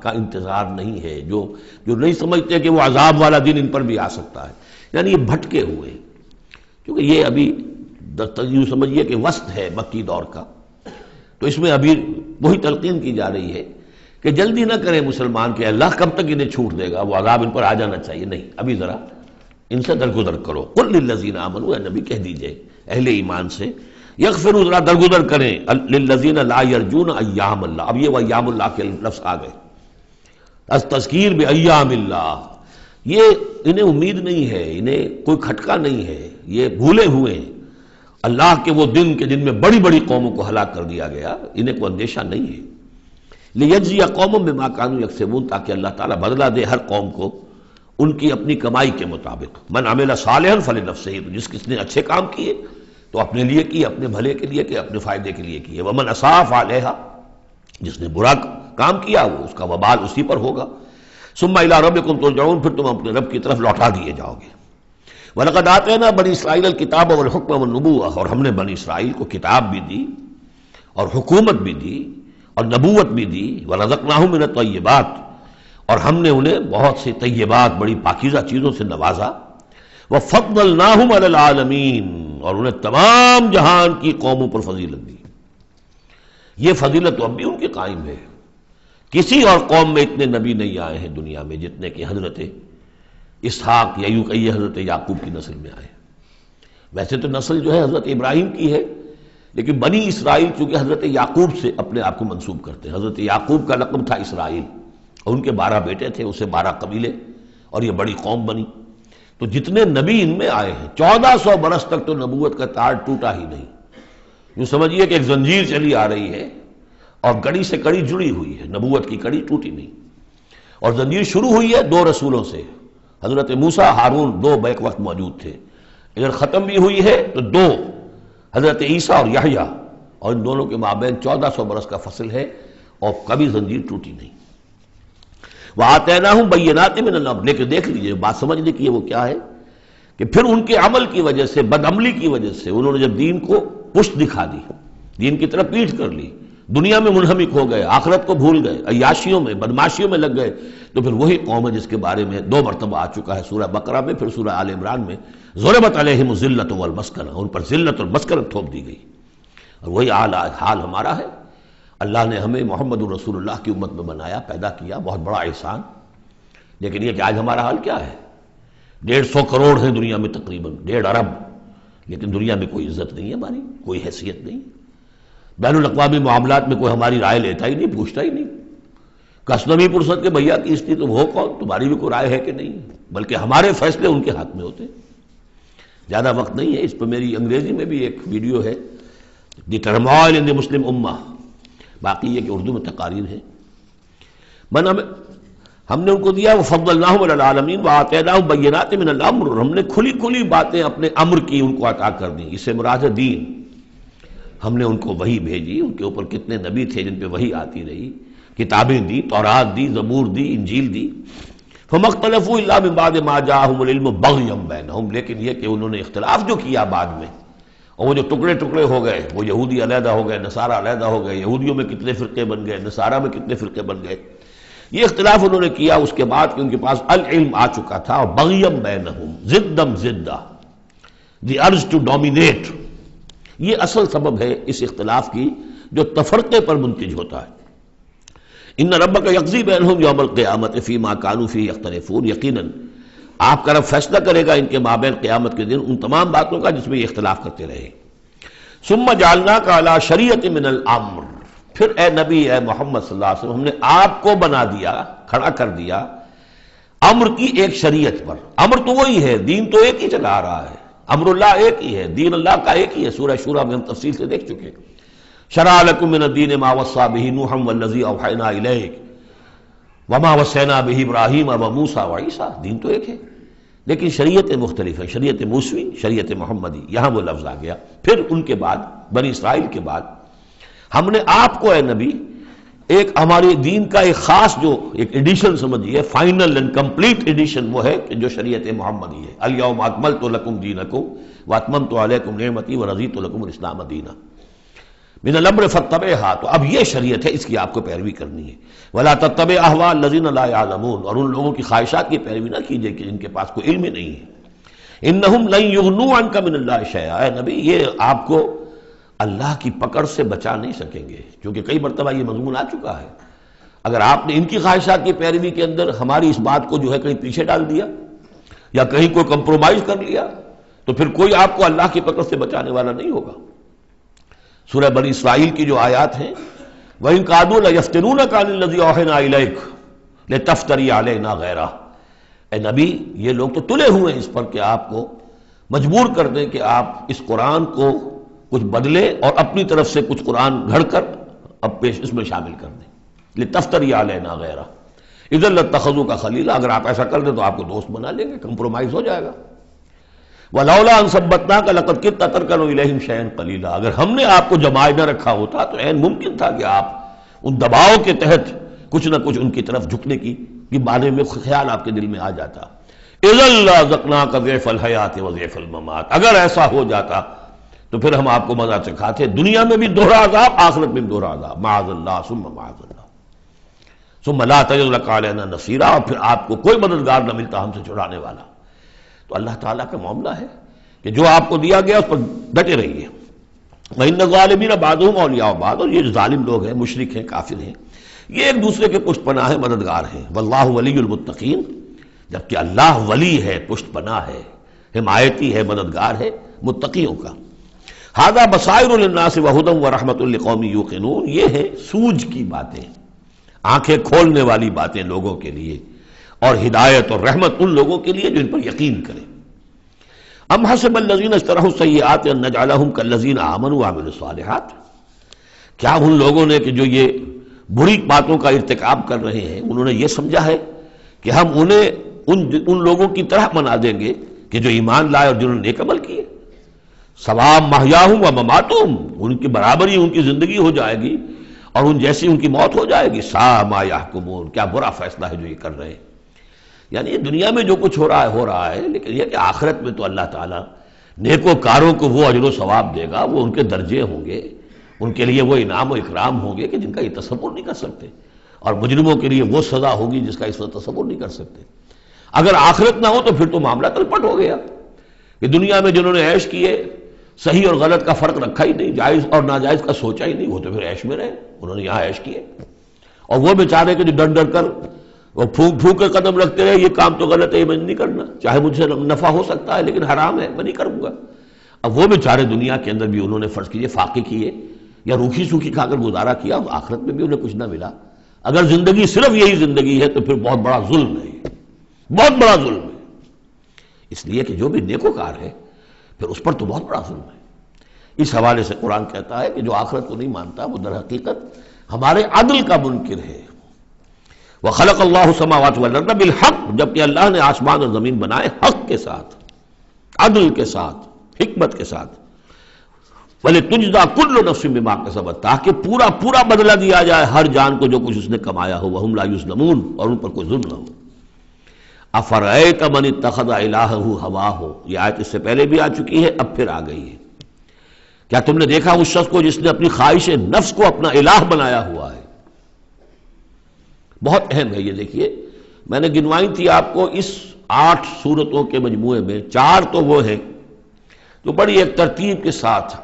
کا انتظار نہیں ہے، جو نہیں سمجھتے کہ وہ عذاب والا دن ان پر بھی آ سکتا ہے. یعنی یہ بھٹکے ہوئے، کیونکہ یہ ابھی یوں سمجھیے کہ وسط ہے مکی دور کا، تو اس میں ابھی وہی تلقین کی جا رہی ہے کہ جلدی نہ کریں مسلمان کہ اللہ کب تک انہیں چھوٹ دے گا، وہ عذاب ان پر آ جانا چاہیے. نہیں، ابھی ذرا ان سے درگزر کرو. قل للذین آمنوا، اے نبی کہہ دیجئے اہل ایمان سے، یغفروا ذرا درگزر کریں، للذین لا یرجون ایام اللہ. اب یہ وہ ایام اللہ کے لفظ آ گئے، از تذکیر بایام اللہ، یہ انہیں امید نہیں ہے، انہیں کوئی کھٹکا نہیں ہے، یہ بھولے ہوئے ہیں اللہ کے وہ دن کے جن میں بڑی بڑی قوموں کو ہلاک کر دیا گیا، انہیں کوئی اندیشہ نہیں ہے. لیجزی قوم بما کانوا یکسبون، تاکہ اللہ تعالیٰ بدلہ دے ہر قوم کو ان کی اپنی کمائی کے مطابق. من عمل صالحا فلنفسہ، جس نے اچھے کام کیے تو اپنے لیے کیے، اپنے بھلے کے لیے کیے، اپنے فائدے کے لیے کیے. ومن اساء فعلیہا، جس نے برا کام کیا وہ اس کا وبال اسی پر ہوگا. ثم الی ربکم ترجعون، پھر تم اپنے رب کی طرف لوٹا دیے جاؤ گے. وَلَقَدْ آتَيْنَا بَنِي إِسْرَائِيلَ الْكِتَابَ وَالْحُكْمَ وَالنُّبُوَّةَ، اور ہم نے بنی اسرائیل کو کتاب بھی دی اور حکومت بھی دی اور نبوت بھی دی. وَرَزَقْنَاهُم مِّنَ الطَّيِّبَاتِ، اور ہم نے انہیں بہت سی طیبات، بڑی پاکیزہ چیزوں سے نوازا. وَفَضَّلْنَاهُمْ عَلَى الْعَالَمِينَ، اور انہیں تمام جہان کی قوموں پر فضیلت دی. یہ فضیلت تو اب بھی ان کی قائم ہے. کسی اور قوم میں اتنے نبی نہیں آئے ہیں دنیا میں جتنے کہ حضرت اسحاق یا یوں کہیے حضرت یعقوب کی نسل میں آئے. ویسے تو نسل جو ہے حضرت ابراہیم کی ہے، لیکن بنی اسرائیل چونکہ حضرت یعقوب سے اپنے آپ کو منسوب کرتے ہیں. حضرت یعقوب کا لقب تھا اسرائیل، اور ان کے 12 بیٹے تھے، اسے 12 قبیلے، اور یہ بڑی قوم بنی. تو جتنے نبی ان میں آئے ہیں 1400 برس تک تو نبوت کا تار ٹوٹا ہی نہیں. یوں سمجھیے کہ ایک زنجیر چلی آ رہی ہے اور کڑی سے کڑی جڑی ہوئی ہے، نبوت کی کڑی ٹوٹی نہیں. اور زنجیر شروع ہوئی ہے 2 رسولوں سے، حضرت موسیٰ، ہارون 2 بیک وقت موجود تھے. اگر ختم بھی ہوئی ہے تو 2، حضرت عیسیٰ اور یحییٰ، اور ان دونوں کے مابین 1400 برس کا فصل ہے اور کبھی زنجیر ٹوٹی نہیں. وَآتَيْنَاهُمْ بَيِّنَاتٍ مِّنَ الْأَمْرِ، لیکن دیکھ لیجئے بات سمجھنے کی ہے وہ کیا ہے کہ پھر ان کے عمل کی وجہ سے، بد عملی کی وجہ سے، انہوں نے جب دین کو پشت دکھا دی، دین کی طرف پیٹھ کر لی، دنیا میں منہمک ہو گئے، آخرت کو بھول گئے، عیاشیوں میں، بدماشیوں میں لگ گئے، تو پھر وہی قوم ہے جس کے بارے میں 2 مرتبہ آ چکا ہے سورہ بقرہ میں، پھر سورہ آل عمران میں، ضربت علیہم الذلۃ والمسکنہ، ان پر ذلت اور مسکنت تھوپ دی گئی. اور وہی حال ہمارا ہے. اللہ نے ہمیں محمد الرسول اللہ کی امت میں بنایا، پیدا کیا، بہت بڑا احسان. لیکن یہ کہ آج ہمارا حال کیا ہے؟ 150 کروڑ ہیں دنیا میں، تقریباً 1.5 ارب، لیکن دنیا میں کوئی عزت نہیں ہے ہماری، کوئی حیثیت نہیں. بین الاقوامی معاملات میں کوئی ہماری رائے لیتا ہی نہیں، پوچھتا ہی نہیں. کسٹمی پرسد کے بھیا کی استی تم ہو کون، تمہاری بھی کوئی رائے ہے کہ نہیں؟ بلکہ ہمارے فیصلے ان کے ہاتھ میں ہوتے. زیادہ وقت نہیں ہے، اس پہ میری انگریزی میں بھی ایک ویڈیو ہے، دی ٹرموائل ان دی مسلم امہ. باقی یہ کہ اردو میں تقاریر ہے. ہم نے ان کو دیا وَفَضَّلْنَاهُمْ عَلَى الْعَالَمِينَ وَآتَيْنَاهُمْ بَيِّنَاتٍ مِّنَ الْأَمْرِ، ہم نے کھلی کھلی باتیں اپنے امر کی ان کو عطا کر دیں. اس سے مراد ہے دین. ہم نے ان کو وحی بھیجی، ان کے اوپر کتنے نبی تھے جن پہ وحی آتی رہی، کتابیں دی، تورات دی، زبور دی، انجیل دی. فَمَا اخْتَلَفُوا إِلَّا مِن بَعْدِ مَا جَاءَهُمُ الْعِلْمُ بَغْيًا بَيْنَهُمْ، لیکن یہ کہ انہوں نے اختلاف جو کیا بعد میں، اور وہ جو ٹکڑے ٹکڑے ہو گئے، وہ یہودی علیحدہ ہو گئے، نصارہ علیحدہ ہو گئے، یہودیوں میں کتنے فرقے بن گئے، نصارہ میں کتنے فرقے بن گئے، یہ اختلاف انہوں نے کیا اس کے بعد کہ ان کے پاس العلم آ چکا تھا. اور بغیم بینہم، ضدم ضدہ، دی ارج ٹو ڈومینیٹ، یہ اصل سبب ہے اس اختلاف کی جو تفرقے پر منتج ہوتا ہے. ان ربک یقضی بینہم یوم القیامت فیما کانوا فیہ یختلفون، یقیناً آپ کا رب فیصلہ کرے گا ان کے مابین قیامت کے دن ان تمام باتوں کا جس میں یہ اختلاف کرتے رہے. ثم جعلناک علی شریعۃ من الامر، پھر اے نبی، اے محمد صلی اللہ علیہ وسلم، ہم نے آپ کو بنا دیا، کھڑا کر دیا امر کی ایک شریعت پر. امر تو وہی ہے، دین تو ایک ہی چلا آ رہا ہے، امر اللہ ایک ہی ہے، دین اللہ کا ایک ہی ہے. سورہ شورى میں ہم تفصیل سے دیکھ چکے. شرع لکم من الدین ما وصى به نوحا والذی اوحینا الیک وما وصینا به ابراہیم وموسیٰ وعیسیٰ. دین تو ایک ہے لیکن شریعتیں مختلف ہیں. شریعت موسوی، شریعت محمدی، یہاں وہ لفظ آ گیا. پھر ان کے بعد بنی اسرائیل کے بعد ہم نے آپ کو اے نبی ایک ہماری دین کا ایک خاص جو ایک ایڈیشن سمجھیے، فائنل اینڈ کمپلیٹ ایڈیشن، وہ ہے کہ جو شریعت محمدی ہے. الیوم اکملت لکم دینکم واتممت علیکم نعمتی ورضیت لکم الاسلام دینا من الامر فاتبعھا. تو اب یہ شریعت ہے، اس کی آپ کو پیروی کرنی ہے. ولا تتبع اہواء الذین لا یعلمون، اور ان لوگوں کی خواہشات کی پیروی نہ کیجیے کہ جن کے پاس کوئی علم ہی نہیں ہے. انہم لن یغنوا عنک من اللہ شیئا، اے نبی یہ آپ کو اللہ کی پکڑ سے بچا نہیں سکیں گے، کیونکہ کئی مرتبہ یہ مضمون آ چکا ہے. اگر آپ نے ان کی خواہشات کی پیروی کے اندر ہماری اس بات کو جو ہے کہیں پیچھے ڈال دیا یا کہیں کوئی کمپرومائز کر لیا تو پھر کوئی آپ کو اللہ کی پکڑ سے بچانے والا نہیں ہوگا. سورہ بنی اسرائیل کی جو آیات ہیں، وَإِن كَادُوا لَيَفْتِنُونَكَ عَنِ الَّذِي أَوْحَيْنَا إِلَيْكَ لِتَفْتَرِيَ عَلَيْنَا غَيْرَهُ، اے نبی یہ لوگ تو تلے ہوئے ہیں اس پر کہ آپ کو مجبور کر دیں کہ آپ اس قرآن کو کچھ بدلے اور اپنی طرف سے کچھ قرآن گھڑ کر اب پیش اس میں شامل کر دیں. لِتَفْتَرِيَ عَلَيْنَا غَيْرَهُ اِذًا لَاتَّخَذُوكَ خَلِيلًا، اگر آپ ایسا کر دیں تو آپ کو دوست بنا لیں گے، کمپرومائز ہو جائے گا. وَلَوْلَا أَن ثَبَّتْنَاكَ لَقَدْ كِدتَّ تَرْكَنُ إِلَيْهِمْ شَيْئًا قَلِيلًا، اگر ہم نے آپ کو جمائے نہ رکھا ہوتا تو عین ممکن تھا کہ آپ ان دباؤ کے تحت کچھ نہ کچھ ان کی طرف جھکنے کی بارے میں خیال آپ کے دل میں آ جاتا. اِذًا لَأَذَقْنَاكَ ضِعْفَ الْحَيَاةِ وَضِعْفَ الْمَمَاتِ، اگر ایسا ہو جاتا تو پھر ہم آپ کو مزہ چکھاتے، دنیا میں بھی دوہرا عذاب، آخرت میں بھی دوہرا عذاب، معاذ اللہ ثم معاذ اللہ. ثم لا تجد لك علينا نصيرا، اور پھر آپ کو کوئی مددگار نہ ملتا ہم سے چھڑانے والا۔ تو اللہ تعالیٰ کا معاملہ ہے کہ جو آپ کو دیا گیا اس پر ڈٹے رہیے۔ وَإِنَّ الظَّالِمِينَ بَعْضُهُمْ أَوْلِيَاءُ بَعْضٍ، اور یہ ظالم لوگ ہیں، مشرک ہیں، کافر ہیں، یہ ایک دوسرے کے پشت پناہ ہیں، مددگار ہیں۔ وَاللَّهُ وَلِيُّ الْمُتَّقِينَ، جبکہ اللہ ولی ہے، پشت پناہ ہے، حمایتی ہے، مددگار ہے متقیوں کا۔ ھذا بصائر للناس وہدی ورحمۃ لقوم یوقنون، یہ ہے سوجھ کی باتیں، آنکھیں کھولنے والی باتیں لوگوں کے لیے، اور ہدایت اور رحمت ان لوگوں کے لیے جو ان پر یقین کریں۔ ام حسب الذین اجترحوا السیئات ان نجعلہم کالذین آمنوا وعملوا الصالحات، کیا ان لوگوں نے کہ جو یہ بری باتوں کا ارتکاب کر رہے ہیں انہوں نے یہ سمجھا ہے کہ ہم انہیں ان لوگوں کی طرح بنا دیں گے کہ جو ایمان لائے اور جنہوں نے نیک عمل کیے؟ سواء محیاہم و مماتہم، ان کی برابری ان کی زندگی ہو جائے گی اور ان جیسی ان کی موت ہو جائے گی۔ ساء ما یحکمون، کیا برا فیصلہ ہے جو یہ کر رہے ہیں۔ یعنی یہ دنیا میں جو کچھ ہو رہا ہے، لیکن یہ کہ آخرت میں تو اللہ تعالیٰ نیکوکاروں کو وہ اجر و ثواب دے گا، وہ ان کے درجے ہوں گے، ان کے لیے وہ انعام و اکرام ہوں گے کہ جن کا یہ تصور نہیں کر سکتے، اور مجرموں کے لیے وہ سزا ہوگی جس کا اس وقت تصور نہیں کر سکتے۔ اگر آخرت نہ ہو تو پھر تو معاملہ تلپٹ ہو گیا کہ دنیا میں جنہوں نے عیش کیے، صحیح اور غلط کا فرق رکھا ہی نہیں، جائز اور ناجائز کا سوچا ہی نہیں، وہ تو پھر عیش میں رہے، انہوں نے یہاں عیش کیے۔ اور وہ بیچارے کہ جو ڈر ڈر کر وہ پھونک پھونک کے قدم رکھتے رہے، یہ کام تو غلط ہے، یہ میں نہیں کرنا، چاہے مجھ سے نفع ہو سکتا ہے لیکن حرام ہے، میں نہیں کروں گا۔ اب وہ بیچارے دنیا کے اندر بھی انہوں نے فرض کیجئے فاقے کیے یا روکھی سوکھی کھا کر گزارا کیا، آخرت میں بھی انہیں کچھ نہ ملا۔ اگر زندگی صرف یہی زندگی ہے تو پھر بہت بڑا ظلم ہے، بہت بڑا ظلم ہے۔ اس لیے کہ جو بھی نیکوکار ہے پھر اس پر تو بہت بڑا ظلم ہے۔ اس حوالے سے قرآن کہتا ہے کہ جو آخرت کو نہیں مانتا وہ در حقیقت ہمارے عدل کا منکر ہے۔ وَخَلَقَ اللَّهُ السَّمَاوَاتِ وَالْأَرْضَ بِالْحَقِّ، جبکہ اللہ نے آسمان اور زمین بنائے حق کے ساتھ، عدل کے ساتھ، حکمت کے ساتھ۔ وَلِتُجْزَىٰ كُلُّ نَفْسٍ بِمَا كَسَبَتْ، تاکہ پورا بدلہ دیا جائے ہر جان کو جو کچھ اس نے کمایا ہو، وَهُمْ لَا يُظْلَمُونَ، اور ان پر کوئی ظلم نہ ہو۔ أَفَرَأَيْتَ مَنِ اتَّخَذَ إِلَٰهَهُ هَوَاهُ، یہ آیت اس سے پہلے بھی آ چکی ہے، اب پھر آ گئی ہے۔ کیا تم نے دیکھا اس شخص کو جس نے اپنی خواہش نفس کو اپنا الہ بنایا ہوا ہے؟ بہت اہم ہے یہ، دیکھیے میں نے گنوائی تھی آپ کو اس 8 صورتوں کے مجموعے میں 4 تو وہ ہیں جو بڑی ایک ترتیب کے ساتھ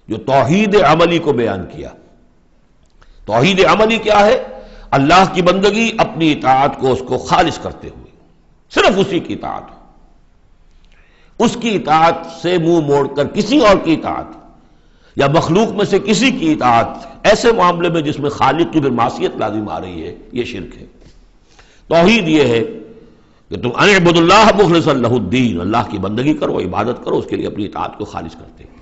جو توحید عملی کو بیان کیا۔ توحید عملی کیا ہے؟ اللہ کی بندگی، اپنی اطاعت کو اس کو خالص کرتے ہوئے، صرف اسی کی اطاعت، اس کی اطاعت سے منہ موڑ کر کسی اور کی اطاعت یا مخلوق میں سے کسی کی اطاعت ایسے معاملے میں جس میں خالق کی پھر معصیت لازم آ رہی ہے، یہ شرک ہے۔ توحید یہ ہے کہ تم ان اعبدوا اللہ مخلصا لہ الدین، اللہ کی بندگی کرو، عبادت کرو، اس کے لیے اپنی اطاعت کو خالص کرتے ہیں۔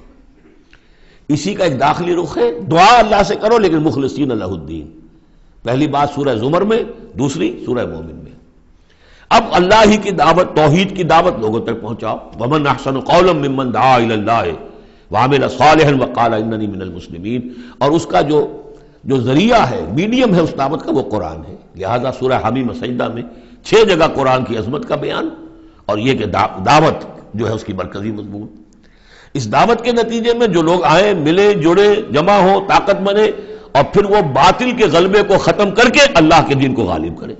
اسی کا ایک داخلی رخ ہے، دعا اللہ سے کرو لیکن مخلصین لہ الدین، پہلی بات سورہ زمر میں، دوسری سورہ مومن میں۔ اب اللہ ہی کی دعوت، توحید کی دعوت لوگوں تک پہنچاؤ۔ ومن احسن قولا ممن دعا الی اللہ وعمل صالحا وقال اننی من المسلمین، اور اس کا جو ذریعہ ہے، میڈیم ہے اس دعوت کا، وہ قرآن ہے۔ لہذا سورہ حمیم سجدہ میں 6 جگہ قرآن کی عظمت کا بیان، اور یہ کہ دعوت جو ہے اس کی مرکزی مضمون۔ اس دعوت کے نتیجے میں جو لوگ آئیں، ملے، جڑے، جمع ہو، طاقت بنے، اور پھر وہ باطل کے غلبے کو ختم کر کے اللہ کے دین کو غالب کرے،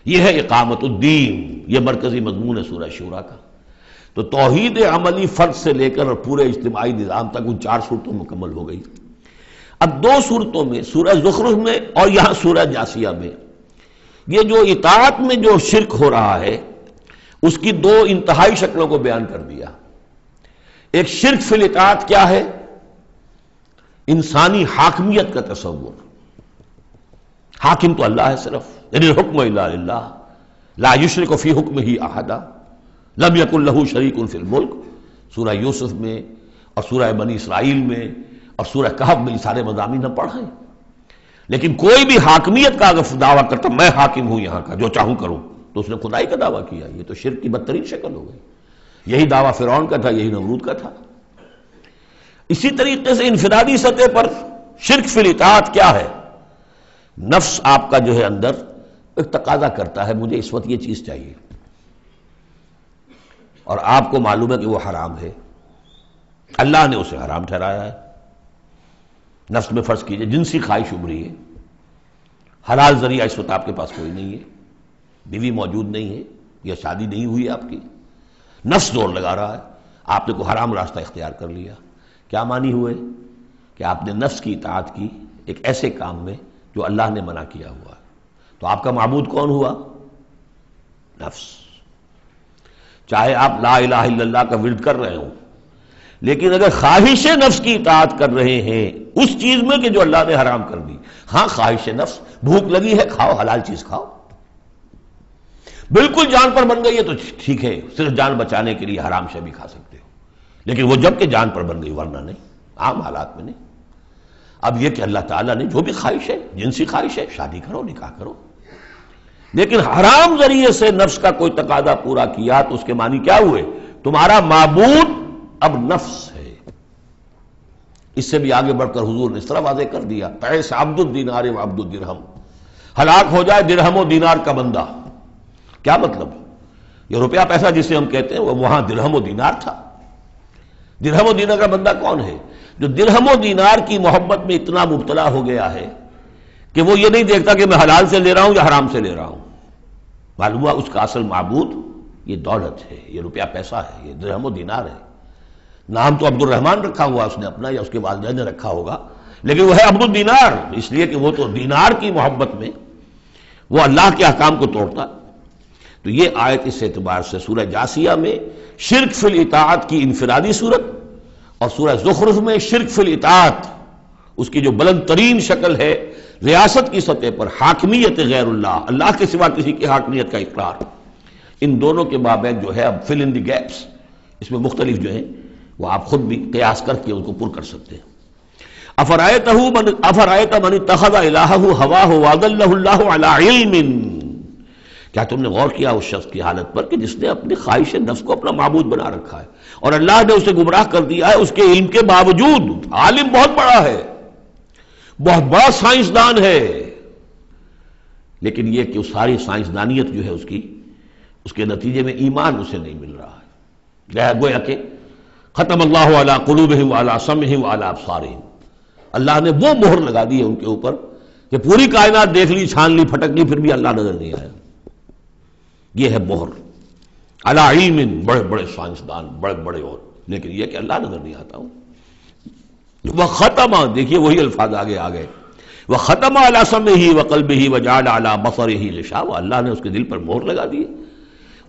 یہ ہے اقامت الدین، یہ مرکزی مضمون ہے سورہ شورى کا۔ تو توحید عملی فرد سے لے کر اور پورے اجتماعی نظام تک ان 4 صورتوں مکمل ہو گئی۔ اب 2 صورتوں میں، سورہ زخرف میں اور یہاں سورہ جاثیہ میں، یہ جو اطاعت میں جو شرک ہو رہا ہے اس کی 2 انتہائی شکلوں کو بیان کر دیا۔ ایک شرک فی الاطاعت کیا ہے؟ انسانی حاکمیت کا تصور، حاکم تو اللہ ہے صرف، ان الحکم الا للہ لا یشرک فی حکمہ احدا لم یکن لہ شریک فی الملک، سورہ یوسف میں اور سورہ بنی اسرائیل میں اور سورہ کہف میں یہ سارے مضامین ہم پڑھیں۔ لیکن کوئی بھی حاکمیت کا اگر دعویٰ کرتا میں حاکم ہوں یہاں کا، جو چاہوں کروں، تو اس نے خدائی کا دعویٰ کیا، یہ تو شرک کی بدترین شکل ہو گئی۔ یہی دعویٰ فرعون کا تھا، یہی نمرود کا تھا۔ اسی طریقے سے انفرادی سطح پر شرک فی الاطاعت کیا ہے؟ نفس آپ کا جو ہے اندر ایک تقاضا کرتا ہے مجھے اس وقت یہ چیز چاہیے، اور آپ کو معلوم ہے کہ وہ حرام ہے، اللہ نے اسے حرام ٹھہرایا ہے۔ نفس میں فرض کیجئے جنسی خواہش ابھری ہے، حلال ذریعہ اس وقت آپ کے پاس کوئی نہیں ہے، بیوی موجود نہیں ہے یا شادی نہیں ہوئی آپ کی، نفس زور لگا رہا ہے، آپ نے کوئی حرام راستہ اختیار کر لیا. کیا مانی ہوئے کہ آپ نے نفس کی اطاعت کی ایک ایسے کام میں جو اللہ نے منع کیا ہوا ہے. تو آپ کا معبود کون ہوا؟ نفس. چاہے آپ لا الہ الا اللہ کا ورد کر رہے ہوں، لیکن اگر خواہش نفس کی اطاعت کر رہے ہیں اس چیز میں کہ جو اللہ نے حرام کر دی، ہاں خواہش نفس، بھوک لگی ہے کھاؤ، حلال چیز کھاؤ، بالکل جان پر بن گئی ہے تو ٹھیک ہے، صرف جان بچانے کے لیے حرام شے بھی کھا سکتے ہو، لیکن وہ جب کہ جان پر بن گئی، ورنہ نہیں، عام حالات میں نہیں. اب یہ کہ اللہ تعالیٰ نے جو بھی خواہش ہے، جنسی خواہش ہے، شادی کرو، نکاح کرو، لیکن حرام ذریعے سے نفس کا کوئی تقاضا پورا کیا تو اس کے معنی کیا ہوئے؟ تمہارا معبود اب نفس ہے. اس سے بھی آگے بڑھ کر حضور نے اس طرح واضح کر دیا، تعس عبد الدینار و عبد الدرہم، ہلاک ہو جائے درہم و دینار کا بندہ. کیا مطلب؟ یہ روپیہ پیسہ جسے ہم کہتے ہیں وہ وہاں درہم و دینار تھا. درہم و دینار کا بندہ کون ہے؟ جو درہم و دینار کی محبت میں اتنا مبتلا ہو گیا ہے کہ وہ یہ نہیں دیکھتا کہ میں حلال سے لے رہا ہوں یا حرام سے لے رہا ہوں. معلوم ہوا اس کا اصل معبود یہ دولت ہے، یہ روپیہ پیسہ ہے، یہ درہم و دینار ہے. نام تو عبد الرحمن رکھا ہوا اس نے اپنا یا اس کے والدین نے رکھا ہوگا، لیکن وہ ہے عبد الدینار، اس لیے کہ وہ تو دینار کی محبت میں وہ اللہ کے احکام کو توڑتا. تو یہ آیت اس اعتبار سے سورہ جاسیہ میں شرک فی الاطاعت کی انفرادی صورت، اور سورہ زخرف میں شرک فی الاطاعت اس کی جو بلند ترین شکل ہے ریاست کی سطح پر حاکمیت غیر اللہ، اللہ کے سوا کسی کی حاکمیت کا اقرار، ان دونوں کے مابین جو ہے اب فل ان دی گیپس اس میں مختلف جو ہیں وہ آپ خود بھی قیاس کر کے ان کو پر کر سکتے ہیں. افرأیت من اتخذ الہہ ہواہ واضلہ اللہ علی علم، کیا تم نے غور کیا اس شخص کی حالت پر کہ جس نے اپنی خواہش نفس کو اپنا معبود بنا رکھا ہے اور اللہ نے اسے گمراہ کر دیا ہے اس کے علم کے باوجود. عالم بہت بڑا ہے، بہت بڑا سائنسدان ہے، لیکن یہ کہ ساری سائنسدانیت جو ہے اس کے نتیجے میں ایمان اسے نہیں مل رہا ہے. گویا کہ ختم اللہ علی قلوبہم وعلی سمعہم وعلی ابصارہم، اللہ نے وہ مہر لگا دی ہے ان کے اوپر کہ پوری کائنات دیکھ لی، چھان لی، پھٹک لی، پھر بھی اللہ نظر نہیں آیا. یہ ہے مہر. علی علم، بڑے بڑے سائنسدان، بڑے بڑے، اور لیکن یہ کہ اللہ نظر نہیں آتا ہوں. وختم، دیکھیے وہی الفاظ آگے آ گئے، وختم علی سمعہ وقلبہ وجعل علی بصرہ غشاوہ، اللہ نے اس کے دل پر مہر لگا دی،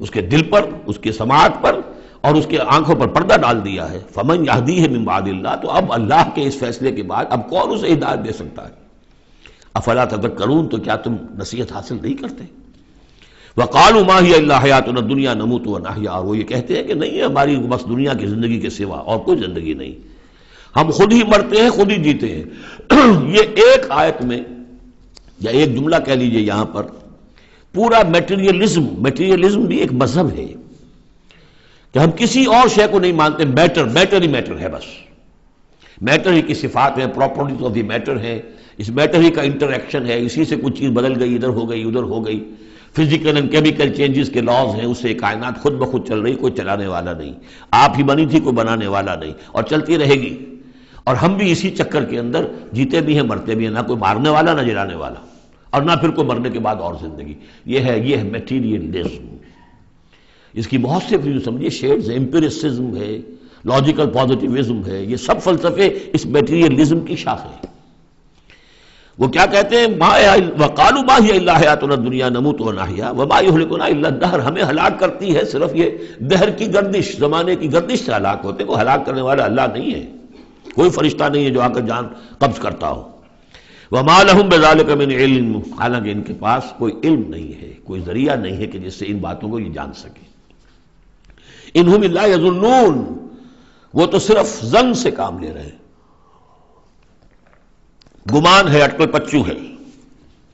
اس کے دل پر، اس کے سماعت پر اور اس کے آنکھوں پر پردہ ڈال دیا ہے. فمن یہدیہ من بعد اللہ، تو اب اللہ کے اس فیصلے کے بعد اب کون اسے ہدایت دے سکتا ہے؟ افلا تذکرون، تو کیا تم نصیحت حاصل نہیں کرتے؟ وقالوا ما هي الا حیاتنا الدنیا نموت ونحیا، اور وہ یہ کہتے ہیں کہ نہیں ہے ہماری بس دنیا کی زندگی کے سوا اور کوئی زندگی نہیں، ہم خود ہی مرتے ہیں خود ہی جیتے ہیں. یہ ایک آیت میں یا ایک جملہ کہہ لیجئے یہاں پر پورا میٹیریلزم بھی ایک مذہب ہے کہ ہم کسی اور شے کو نہیں مانتے، میٹر ہی میٹر ہے، بس میٹر ہی کی صفات ہیں، پراپرٹیز آف دی میٹر ہے، اس میٹر ہی کا انٹریکشن ہے، اسی سے کچھ چیز بدل گئی، ادھر ہو گئی ادھر ہو گئی، فزیکل اینڈ کیمیکل چینجز کے لاز ہیں، اس سے کائنات خود بخود چل رہی، کوئی چلانے والا نہیں، آپ ہی بنی تھی کوئی بنانے والا نہیں، اور چلتی رہے گی. اور ہم بھی اسی چکر کے اندر جیتے بھی ہیں مرتے بھی ہیں، نہ کوئی مارنے والا نہ جلانے والا، اور نہ پھر کوئی مرنے کے بعد اور زندگی. یہ ہے میٹیریلزم. اس کی بہت سے سمجھیے شیڈز ہیں، امپیریسزم ہے، لاجیکل پازیٹیوزم ہے، یہ سب فلسفے اس میٹیریلزم کی شاخ ہیں. وہ کیا کہتے ہیں؟ وقالوا ما هي الا حیاتنا الدنیا نموت ونحیا وما یہلکنا الا الدہر، ہمیں ہلاک کرتی ہے صرف یہ دہر کی گردش، زمانے کی گردش سے ہلاک ہوتے، کوئی ہلاک کرنے والا اللہ نہیں ہے، کوئی فرشتہ نہیں ہے جو آ کر جان قبض کرتا ہو. وما لهم بذلک من علم، حالانکہ ان کے پاس کوئی علم نہیں ہے، کوئی ذریعہ نہیں ہے کہ جس سے ان باتوں کو یہ جان سکے. انہم الا یظنون، وہ تو صرف ظن سے کام لے رہے ہیں، گمان ہے، اٹکل پچو ہے.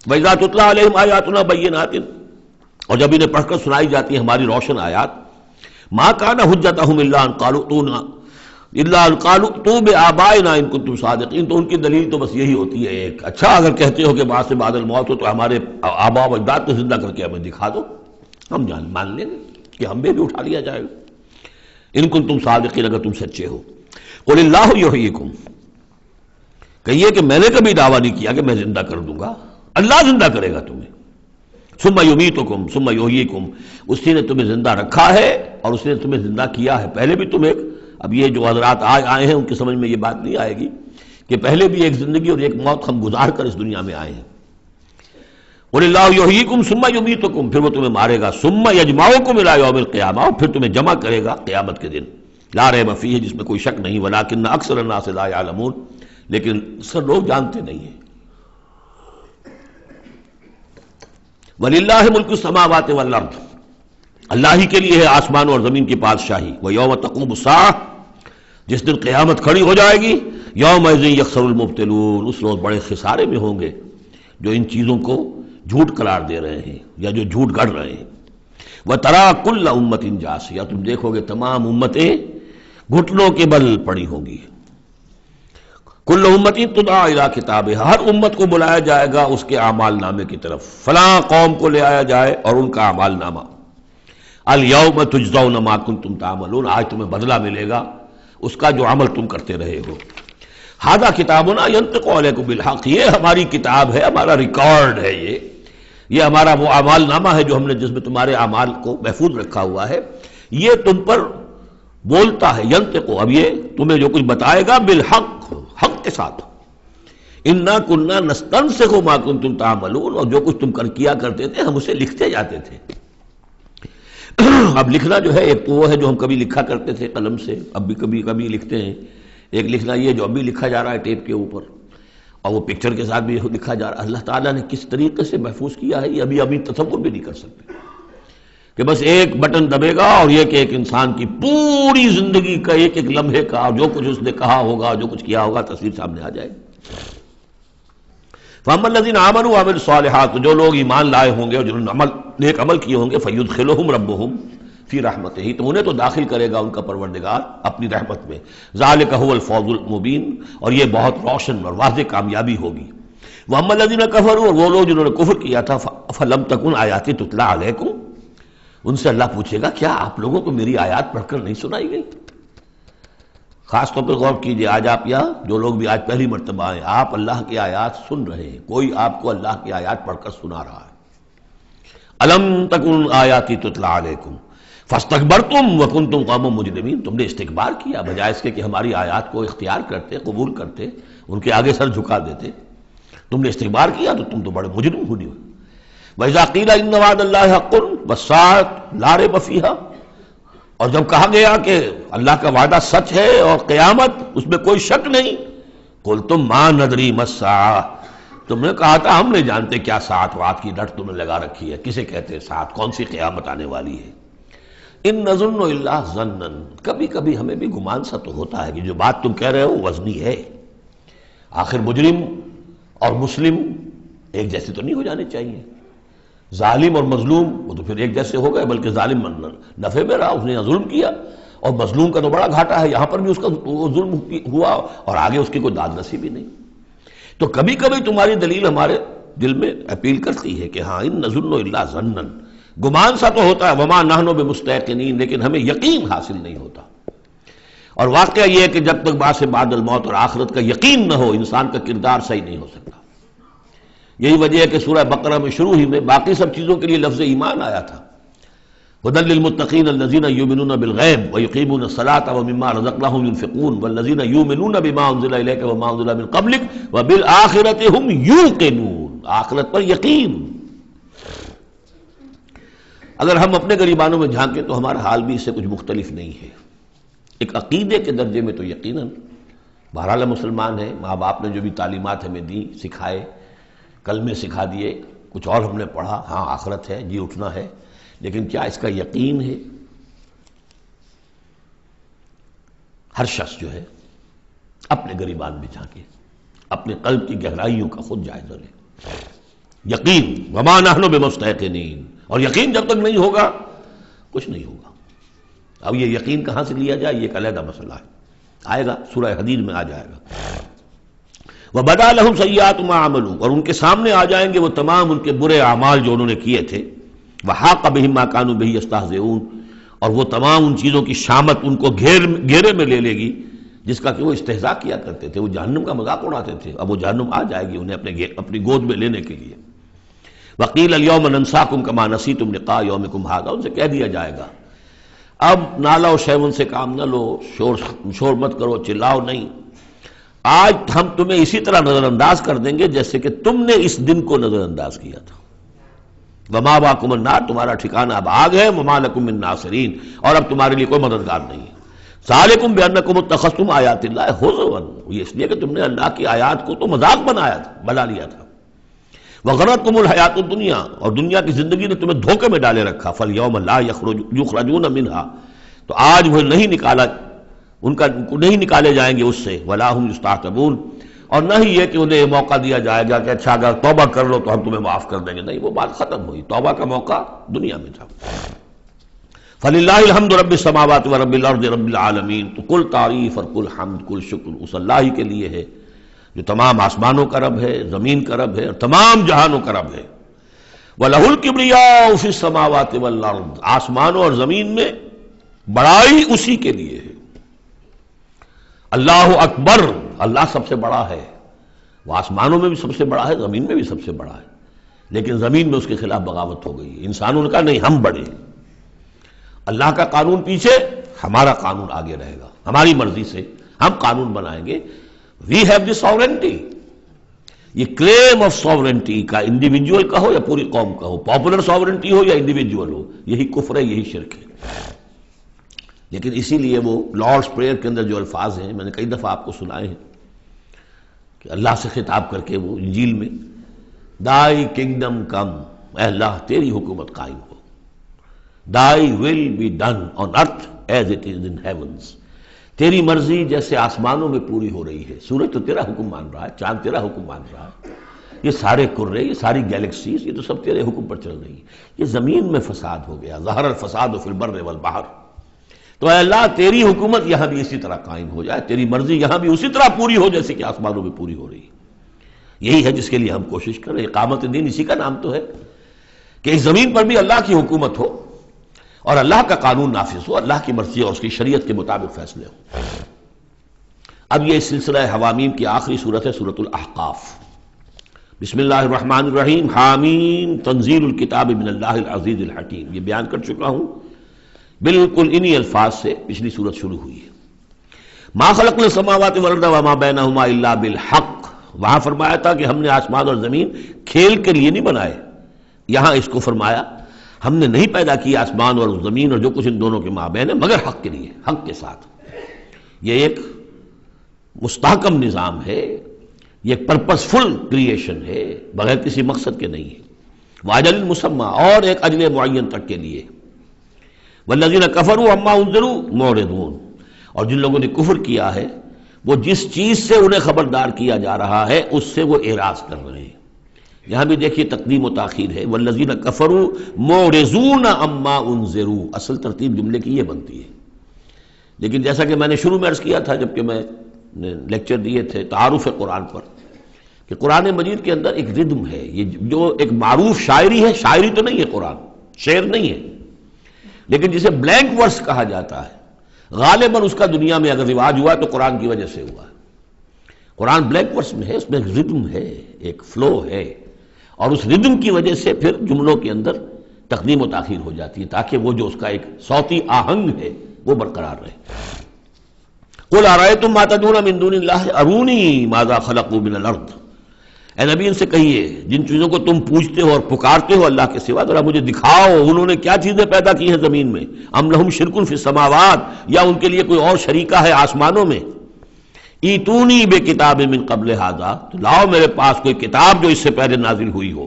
وَإِذَا تُتْلَىٰ عَلَيْهِمْ آيَاتُنَا بَيِّنَاتٍ، اور جب انہیں پڑھ کر سنائی جاتی ہیں ہماری روشن آیات، مَا كَانَ حُجَّتُهُمْ إِلَّا أَن قَالُوا ائْتُوا بِآبَائِنَا إِن كُنتُمْ صَادِقِينَ. تو ان کی دلیل تو بس یہی ہوتی ہے ایک، اچھا اگر کہتے ہو کہ بعد سے بعد الموت ہو تو ہمارے آباء و اجداد کو زندہ کر کے ہمیں دکھا دو، ہم مان لیں گے کہ ہم بھی اٹھا لیا جائے گا. ان کنتم صادقین، اگر تم سچے ہو. قل اللہ یحییکم، کہیے کہ میں نے کبھی دعویٰ نہیں کیا کہ میں زندہ کر دوں گا، اللہ زندہ کرے گا تمہیں. ثم یمیتکم ثم یحییکم، اسی نے تمہیں زندہ رکھا ہے اور اس نے تمہیں زندہ کیا ہے. پہلے بھی تم ایک، اب یہ جو حضرات آج آئے ہیں ان کی سمجھ میں یہ بات نہیں آئے گی کہ پہلے بھی ایک زندگی اور ایک موت ہم گزار کر اس دنیا میں آئے ہیں. قل اللہ یحییکم ثم یمیتکم، پھر وہ تمہیں مارے گا. ثم یجمعکم الی یوم القیامہ، اور پھر تمہیں جمع کرے گا قیامت کے دن. لا ریب فیہ، جس میں کوئی شک نہیں. ولکن اکثر الناس لا یعلمون، لیکن اکثر لوگ جانتے نہیں ہیں. وَلِلَّهِ مُلْكُ السَّمَاوَاتِ وَالْأَرْضِ، اللہ ہی کے لیے ہے آسمانوں اور زمین کی بادشاہی. وَيَوْمَ تَقُومُ السَّاعَةُ، جس دن قیامت کھڑی ہو جائے گی. يَوْمَئِذٍ يَخْسَرُ الْمُبْطِلُونَ، اس روز بڑے خسارے میں ہوں گے جو ان چیزوں کو جھوٹ قرار دے رہے ہیں یا جو جھوٹ گڑھ رہے ہیں. وَتَرَىٰ كُلَّ أُمَّةٍ جَاثِيَةً، تم دیکھو گے تمام امتیں گھٹنوں کے بل پڑی ہوں گی. کل امت تدعا الی کتابہا، ہر امت کو بلایا جائے گا اس کے اعمال نامے کی طرف. فلاں قوم کو لے آیا جائے اور ان کا اعمال نامہ. الیوم تجزون ما کنتم تعملون، آج تمہیں بدلہ ملے گا اس کا جو عمل تم کرتے رہے ہو. ھذا کتابنا ینطق علیکم بالحق، یہ ہماری کتاب ہے، ہمارا ریکارڈ ہے. یہ ہمارا وہ اعمال نامہ ہے جو ہم نے، جس میں تمہارے اعمال کو محفوظ رکھا ہوا ہے. یہ تم پر بولتا ہے. ینطق، اب یہ تمہیں جو کچھ بتائے گا بالحق، حق کے ساتھ. انا کننا نستنسخ ما کنتم تعملون، اور جو کچھ تم کیا کرتے تھے ہم اسے لکھتے جاتے تھے. اب لکھنا جو ہے ایک تو وہ ہے جو ہم کبھی لکھا کرتے تھے قلم سے، اب بھی کبھی لکھتے ہیں. ایک لکھنا یہ جو ابھی لکھا جا رہا ہے ٹیپ کے اوپر، اور وہ پکچر کے ساتھ بھی لکھا جا رہا ہے. اللہ تعالیٰ نے کس طریقے سے محفوظ کیا ہے یہ ابھی تصور بھی نہیں کر سکتے کہ بس ایک بٹن دبے گا اور یہ کہ ایک انسان کی پوری زندگی کا ایک ایک لمحے کا جو کچھ اس نے کہا ہوگا، جو کچھ کیا ہوگا، تصویر سامنے آ جائے گی. فَأَمَّا الَّذِينَ آمَنُوا وَعَمِلُوا الصَّالِحَاتِ، جو لوگ ایمان لائے ہوں گے اور جنہوں نے نیک عمل کیے ہوں گے، فَيُدْخِلُهُمْ رَبُّهُمْ فِي رَحْمَتِهِ، تو انہیں تو داخل کرے گا ان کا پروردگار اپنی رحمت میں. ذَلِكَ هُوَ الْفَوْزُ الْمُبِينُ، اور یہ بہت روشن اور واضح کامیابی ہوگی. وَأَمَّا الَّذِينَ كَفَرُوا، اور وہ لوگ جنہوں نے کفر کیا تھا، فَلَمْ تَكُنْ آيَاتِي تُتْلَىٰ عَلَيْكُمْ، ان سے اللہ پوچھے گا کیا آپ لوگوں کو میری آیات پڑھ کر نہیں سنائی گئی؟ خاص طور پر غور کیجئے، آج آپ یہاں جو لوگ بھی آج پہلی مرتبہ آئے، آپ اللہ کی آیات سن رہے ہیں، کوئی آپ کو اللہ کی آیات پڑھ کر سنا رہا ہے. الم تکن آیاتی تتلی علیکم فاستکبرتم وکنتم قوما مجرمین، تم نے استکبار کیا بجائے اس کے کہ ہماری آیات کو اختیار کرتے، قبول کرتے، ان کے آگے سر جھکا دیتے. تم نے استکبار کیا تو تم تو بڑے مجرم ہوئے. وَإِذَا قِيلَ إِنَّ وَعْدَ اللَّهِ حَقٌّ وَالسَّاعَةُ لَا رَيْبَ فِيهَا، اور جب کہا گیا کہ اللہ کا وعدہ سچ ہے اور قیامت اس میں کوئی شک نہیں، قُلْتُم مَا نَدْرِي مَا السَّاعَةُ، تم نے کہا تھا ہم نہیں جانتے کیا ساعت وعد کی ڈٹ تم نے لگا رکھی ہے، کسے کہتے ہیں ساعت، کون سی قیامت آنے والی ہے. ان نظن الا ظنا، کبھی کبھی ہمیں بھی گمان سا تو ہوتا ہے کہ جو بات تم کہہ رہے ہو وزنی ہے. آخر مجرم اور مسلم ایک جیسے تو نہیں ہو جانے چاہیے. ظالم اور مظلوم وہ تو پھر ایک جیسے ہو گئے، بلکہ ظالم نفع میں رہا، اس نے ظلم کیا، اور مظلوم کا تو بڑا گھاٹا ہے، یہاں پر بھی اس کا ظلم ہوا اور آگے اس کی کوئی داد نصیبی نہیں. تو کبھی کبھی تمہاری دلیل ہمارے دل میں اپیل کرتی ہے کہ ہاں ان نظن الا ظنا، گمان سا تو ہوتا ہے، وما نحن بمستيقنين، لیکن ہمیں یقین حاصل نہیں ہوتا. اور واقعہ یہ ہے کہ جب تک بعث بعد الموت اور آخرت کا یقین نہ ہو انسان کا کردار صحیح نہیں ہو سکتا. یہی وجہ ہے کہ سورہ بقرہ میں شروع ہی میں باقی سب چیزوں کے لیے لفظ ایمان آیا تھا. هدى للمتقين الذين يؤمنون بالغیب ويقيمون الصلاة ومما رزقناهم ينفقون والذين يؤمنون بما انزل اليك وما انزل من قبلك وبالآخرة هم يوقنون، آخرت پر یقین. اگر ہم اپنے گریبانوں میں جھانکیں تو ہمارا حال بھی اس سے کچھ مختلف نہیں ہے. ایک عقیدے کے درجے میں تو یقیناً بہرحال مسلمان ہیں، ماں باپ نے جو بھی تعلیمات ہمیں دی، سکھائے، کلمے سکھا دیے، کچھ اور ہم نے پڑھا، ہاں آخرت ہے، جی اٹھنا ہے، لیکن کیا اس کا یقین ہے؟ ہر شخص جو ہے اپنے گریبان میں جھانکے، اپنے قلب کی گہرائیوں کا خود جائزہ لے. یقین وما نحن بمستيقنين، اور یقین جب تک نہیں ہوگا کچھ نہیں ہوگا. اب یہ یقین کہاں سے لیا جائے یہ ایک علیحدہ مسئلہ ہے، آئے گا سورہ حدید میں آ جائے گا. وَبَدَا لَهُمْ سَيِّئَاتُ مَا عَمَلُوا، اور ان کے سامنے آ جائیں گے وہ تمام ان کے برے اعمال جو انہوں نے کیے تھے. وَحَاقَ بِهِم مَا كَانُوا بِهِ يَسْتَهْزِئُونَ، اور وہ تمام ان چیزوں کی شامت ان کو گھیرے میں لے لے گی جس کا کہ وہ استہزاء کیا کرتے تھے، وہ جہنم کا مذاق اڑاتے تھے، اب وہ جہنم آ جائے گی انہیں اپنی گود میں لینے کے لیے۔ وقیل الیوم ننساکم کما نسیتم لقاء یومکم ھذا، ان سے کہہ دیا جائے گا اب نالا و شیون سے کام نہ لو، شور مت کرو، چلاؤ نہیں، آج ہم تمہیں اسی طرح نظر انداز کر دیں گے جیسے کہ تم نے اس دن کو نظر انداز کیا تھا۔ ومأواکم النار، تمہارا ٹھکانہ اب آگ ہے، وما لکم من ناصرین، اور اب تمہارے لیے کوئی مددگار نہیں ہے۔ ذالکم بانکم اتخذتم آیات اللہ ہزوا، یہ اس لیے کہ تم نے اللہ کی آیات کو تو مذاق بنا لیا تھا۔ وغرتکم الحیات الدنیا، اور دنیا کی زندگی نے تمہیں دھوکے میں ڈالے رکھا۔ فالیوم لا یخرجون منہا، تو آج وہ نہیں نکالے جائیں گے اس سے۔ ولا هم یستعتبون، اور نہ ہی یہ کہ انہیں موقع دیا جائے گا کہ اچھا اگر توبہ کر لو تو ہم تمہیں معاف کر دیں گے، نہیں، وہ بات ختم ہوئی، توبہ کا موقع دنیا میں تھا۔ فللہ الحمد رب السماوات و رب الارض رب العالمین، تو کل تعریف اور کل حمد کل شکر اس اللہ ہی کے لیے ہے جو تمام آسمانوں کا رب ہے، زمین کا رب ہے، اور تمام جہانوں کا رب ہے۔ وَلَهُ الْكِبْرِيَاءُ فِي السَّمَاوَاتِ وَالْأَرْضِ، آسمانوں اور زمین میں بڑائی اسی کے لیے ہے۔ اللہ اکبر، اللہ سب سے بڑا ہے، وہ آسمانوں میں بھی سب سے بڑا ہے، زمین میں بھی سب سے بڑا ہے، لیکن زمین میں اس کے خلاف بغاوت ہو گئی، انسانوں نے کہا نہیں ہم بڑے ہیں۔ اللہ کا قانون پیچھے، ہمارا قانون آگے رہے گا، ہماری مرضی سے ہم قانون بنائیں گے۔ وی ہیو دی ساورنٹی، یہ کلیم آف ساورنٹی کا انڈیویجول کا ہو یا پوری قوم کا ہو، پاپولر ساورنٹی ہو یا انڈیویجول ہو، یہی کفر ہے، یہی شرک ہے۔ لیکن اسی لیے وہ لارڈس پریئر کے اندر جو الفاظ ہیں، میں نے کئی دفعہ آپ کو سنائے ہیں کہ اللہ سے خطاب کر کے وہ انجیل میں دائی کنگڈم کم، اے اللہ تیری حکومت قائم ہو، Thy will be done on earth as it is in heavens، تیری مرضی جیسے آسمانوں میں پوری ہو رہی ہے۔ سورج تو تیرا حکم مان رہا ہے، چاند تیرا حکم مان رہا ہے، یہ سارے کرے، یہ ساری گیلیکسیز، یہ تو سب تیرے حکم پر چل رہی ہے۔ یہ زمین میں فساد ہو گیا، ظہر الفساد فی البر والبحر، تو اے اللہ تیری حکومت یہاں بھی اسی طرح قائم ہو جائے، تیری مرضی یہاں بھی اسی طرح پوری ہو جیسے کہ آسمانوں میں پوری ہو رہی ہے۔ یہی ہے جس کے لیے ہم کوشش کر رہے ہیں، اقامت دین اسی کا نام تو ہے کہ اس زمین پر بھی اللہ کی حکومت ہو اور اللہ کا قانون نافذ ہو، اللہ کی مرضی اور اس کی شریعت کے مطابق فیصلے ہو۔ اب یہ سلسلہ حوامیم کی آخری صورت ہے، سورۃ الاحقاف۔ بسم اللہ الرحمن الرحیم، حامیم تنزیل الکتاب من اللہ العزیز الحکیم، یہ بیان کر چکا ہوں، بالکل انہی الفاظ سے پچھلی صورت شروع ہوئی ہے۔ ما خلقنا السماوات والارض وما بینہما الا بالحق، وہاں فرمایا تھا کہ ہم نے آسمان اور زمین کھیل کے لیے نہیں بنائے، یہاں اس کو فرمایا ہم نے نہیں پیدا کیا آسمان اور زمین اور جو کچھ ان دونوں کے مابین ہے مگر حق کے لیے، حق کے ساتھ۔ یہ ایک مستحکم نظام ہے، یہ ایک پرپسفل کریشن ہے، بغیر کسی مقصد کے نہیں ہے۔ واجل مسمى، اور ایک اجل معین تک کے لیے۔ والذین کفروا عما انذروا معرضون، اور جن لوگوں نے کفر کیا ہے وہ جس چیز سے انہیں خبردار کیا جا رہا ہے اس سے وہ اعراض کر رہے ہیں۔ یہاں بھی دیکھیے تقدیم و تاخیر ہے، والذین کفروا معرضون عما انذروا، اصل ترتیب جملے کی یہ بنتی ہے، لیکن جیسا کہ میں نے شروع میں عرض کیا تھا جبکہ میں نے لیکچر دیے تھے تعارف قرآن پر، کہ قرآن مجید کے اندر ایک ردم ہے، یہ جو ایک معروف شاعری ہے، شاعری تو نہیں ہے قرآن، شعر نہیں ہے، لیکن جسے بلینک ورس کہا جاتا ہے، غالباً اس کا دنیا میں اگر رواج ہوا تو قرآن کی وجہ سے ہوا ہے۔ قرآن بلینک ورس میں ہے، اس میں ایک ردم ہے، ایک فلو ہے، اور اس ردم کی وجہ سے پھر جملوں کے اندر تقدیم و تاخیر ہو جاتی ہے تاکہ وہ جو اس کا ایک صوتی آہنگ ہے وہ برقرار رہے۔ قُلْ أَرَأَيْتُم مَّا تَدْعُونَ مِن دُونِ اللَّهِ أَرُونِي مَاذَا خَلَقُوا مِنَ الْأَرْضِ، اے نبی ان سے کہیے جن چیزوں کو تم پوچھتے ہو اور پکارتے ہو اللہ کے سوا، ذرا مجھے دکھاؤ انہوں نے کیا چیزیں پیدا کی ہیں زمین میں۔ ام لہم شرک فی السماوات، یا ان کے لیے کوئی اور شریکہ ہے آسمانوں میں۔ ایتونی بے کتاب من قبل ھذا، تو لاؤ میرے پاس کوئی کتاب جو اس سے پہلے نازل ہوئی ہو،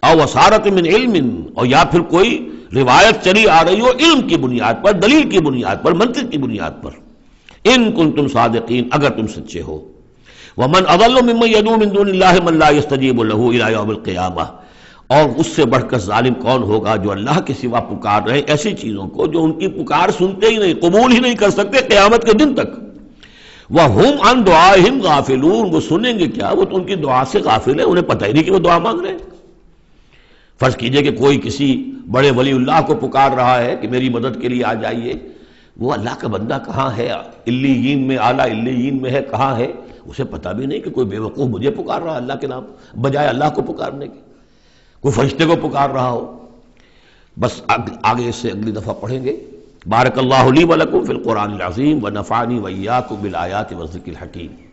او وصارت من علم، اور یا پھر کوئی روایت چلی آ رہی ہو علم کی بنیاد پر، دلیل کی بنیاد پر، منطق کی بنیاد پر، ان کنتم صادقین، اگر تم سچے ہو۔ ومن اضل ممن يدعو من دون اللہ من لا يستجیب له الى یوم القیامہ، اور اس سے بڑھ کر ظالم کون ہوگا جو اللہ کے سوا پکار رہے ایسی چیزوں کو جو ان کی پکار سنتے ہی نہیں، قبول ہی نہیں کر سکتے قیامت کے دن تک۔ وَهُمْ عَنْ دُعَائِهِمْ غَافِلُونَ، وہ سنیں گے کیا، وہ تو ان کی دعا سے غافل ہے، انہیں پتہ ہی نہیں کہ وہ دعا مانگ رہے ہیں۔ فرض کیجئے کہ کوئی کسی بڑے ولی اللہ کو پکار رہا ہے کہ میری مدد کے لیے آ جائیے، وہ اللہ کا بندہ کہاں ہے، علیین میں، اعلیٰ علیین میں ہے، کہاں ہے، اسے پتہ بھی نہیں کہ کوئی بے وقوف مجھے پکار رہا اللہ کے نام بجائے اللہ کو پکارنے کے، کوئی فرشتے کو پکار رہا ہو۔ بس آگے اس سے اگلی دفعہ پڑھیں گے۔ بارک اللہ لی ولکم فی القرآن العظیم ونفعنی وإیاکم بالآیات والذکر الحکیم۔